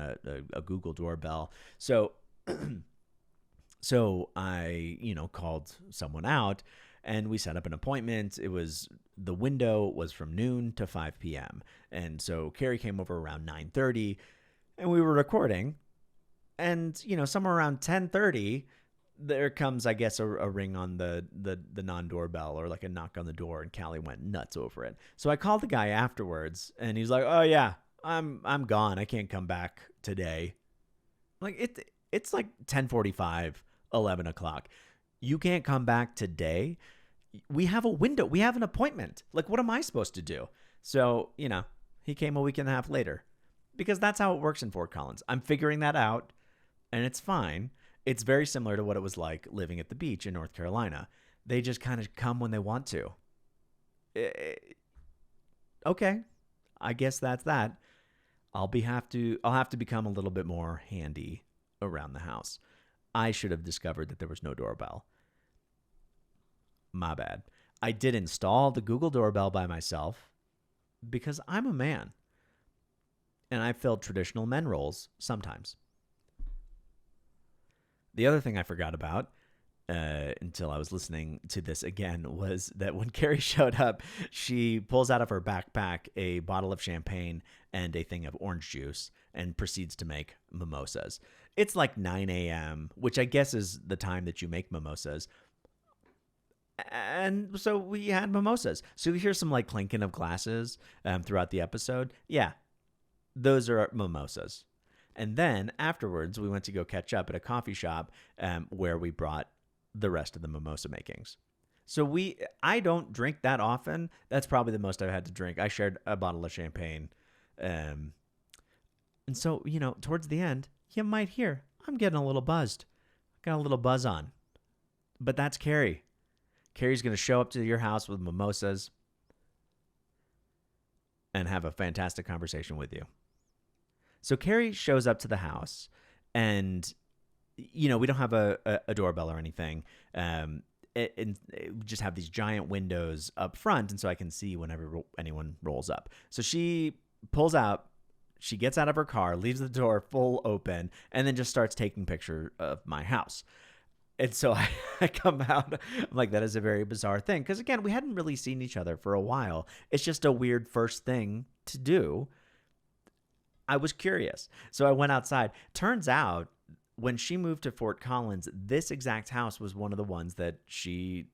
[SPEAKER 1] a Google doorbell. So so I called someone out, and we set up an appointment. The window was from noon to 5 p.m. And so Kerry came over around 9:30, and we were recording. And, somewhere around 10:30, there comes, I guess, a ring on the non-doorbell, or like a knock on the door, and Callie went nuts over it. So I called the guy afterwards, and he's like, "Oh yeah, I'm gone. I can't come back today." Like it's like 10:45, 11 o'clock. You can't come back today? We have a window. We have an appointment. Like, what am I supposed to do? So, he came a week and a half later, because that's how it works in Fort Collins. I'm figuring that out, and it's fine. It's very similar to what it was like living at the beach in North Carolina. They just kind of come when they want to. Okay, I guess that's that. I'll have to become a little bit more handy around the house. I should have discovered that there was no doorbell. My bad. I did install the Google doorbell by myself because I'm a man, and I filled traditional men roles sometimes. The other thing I forgot about until I was listening to this again was that when Kerry showed up, she pulls out of her backpack a bottle of champagne and a thing of orange juice and proceeds to make mimosas. It's like 9 a.m., which I guess is the time that you make mimosas. And so we had mimosas. So you hear some like clinking of glasses throughout the episode. Yeah, those are mimosas. And then afterwards, we went to go catch up at a coffee shop where we brought the rest of the mimosa makings. So I don't drink that often. That's probably the most I've had to drink. I shared a bottle of champagne. And so, towards the end, you might hear, I'm getting a little buzzed. Got a little buzz on. But that's Kerry. Kerry's going to show up to your house with mimosas and have a fantastic conversation with you. So Kerry shows up to the house, and, we don't have a doorbell or anything. And we just have these giant windows up front, and so I can see whenever anyone rolls up. So she pulls out, she gets out of her car, leaves the door full open, and then just starts taking pictures of my house. And so I come out, I'm like, that is a very bizarre thing. Because again, we hadn't really seen each other for a while. It's just a weird first thing to do. I was curious. So I went outside. Turns out when she moved to Fort Collins, this exact house was one of the ones that she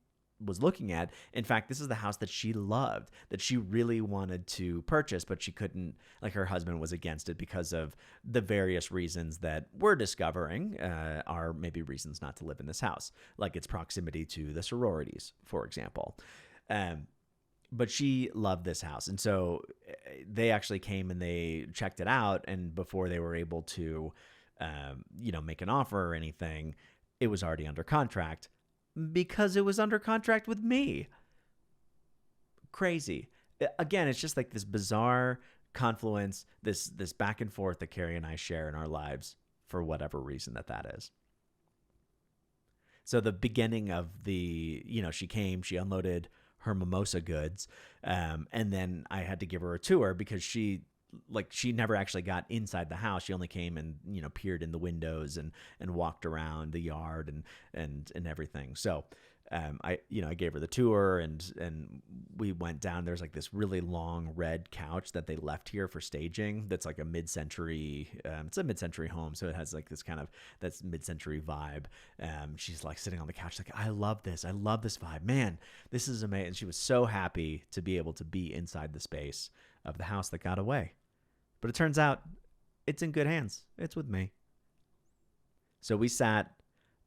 [SPEAKER 1] was looking at. In fact, this is the house that she loved, that she really wanted to purchase, but she couldn't, like her husband was against it because of the various reasons that we're discovering are maybe reasons not to live in this house, like its proximity to the sororities, for example. But she loved this house. And so they actually came and they checked it out. And before they were able to, make an offer or anything, it was already under contract. because it was under contract with me. Crazy. Again, it's just like this bizarre confluence, this back and forth that Kerry and I share in our lives for whatever reason that is. So the beginning of she came, she unloaded her mimosa goods, and then I had to give her a tour because she never actually got inside the house. She only came and peered in the windows and walked around the yard and everything. So I gave her the tour and we went down. There's like this really long red couch that they left here for staging. That's like a mid-century. It's a mid-century home, so it has like this kind of that's mid-century vibe. She's like sitting on the couch, like, I love this vibe, man. This is amazing. She was so happy to be able to be inside the space of the house that got away. But it turns out it's in good hands. It's with me. So we sat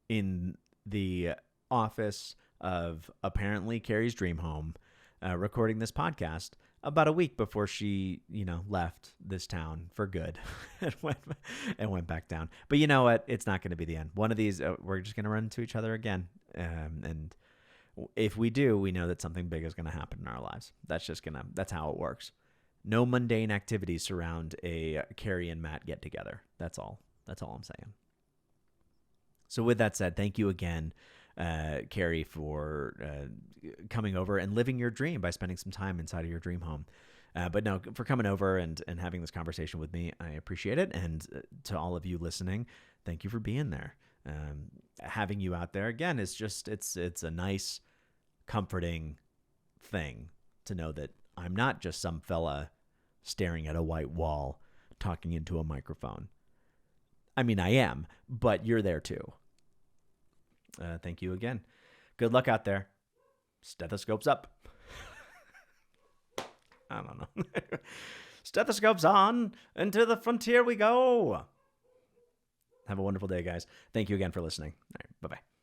[SPEAKER 1] in the office of apparently Kerry's dream home, recording this podcast about a week before she, left this town for good and went back down. But you know what? It's not going to be the end. One of these, we're just going to run into each other again. And if we do, we know that something big is going to happen in our lives. That's how it works. No mundane activities surround a Kerry and Matt get together. That's all I'm saying. So with that said, thank you again, Kerry, for coming over and living your dream by spending some time inside of your dream home. But no, for coming over and having this conversation with me, I appreciate it. And to all of you listening, thank you for being there. Having you out there again is just, it's a nice, comforting thing to know that I'm not just some fella staring at a white wall talking into a microphone. I mean, I am, but you're there too. Thank you again. Good luck out there. Stethoscopes up. I don't know. Stethoscopes on, and to the frontier we go. Have a wonderful day, guys. Thank you again for listening. All right, bye-bye.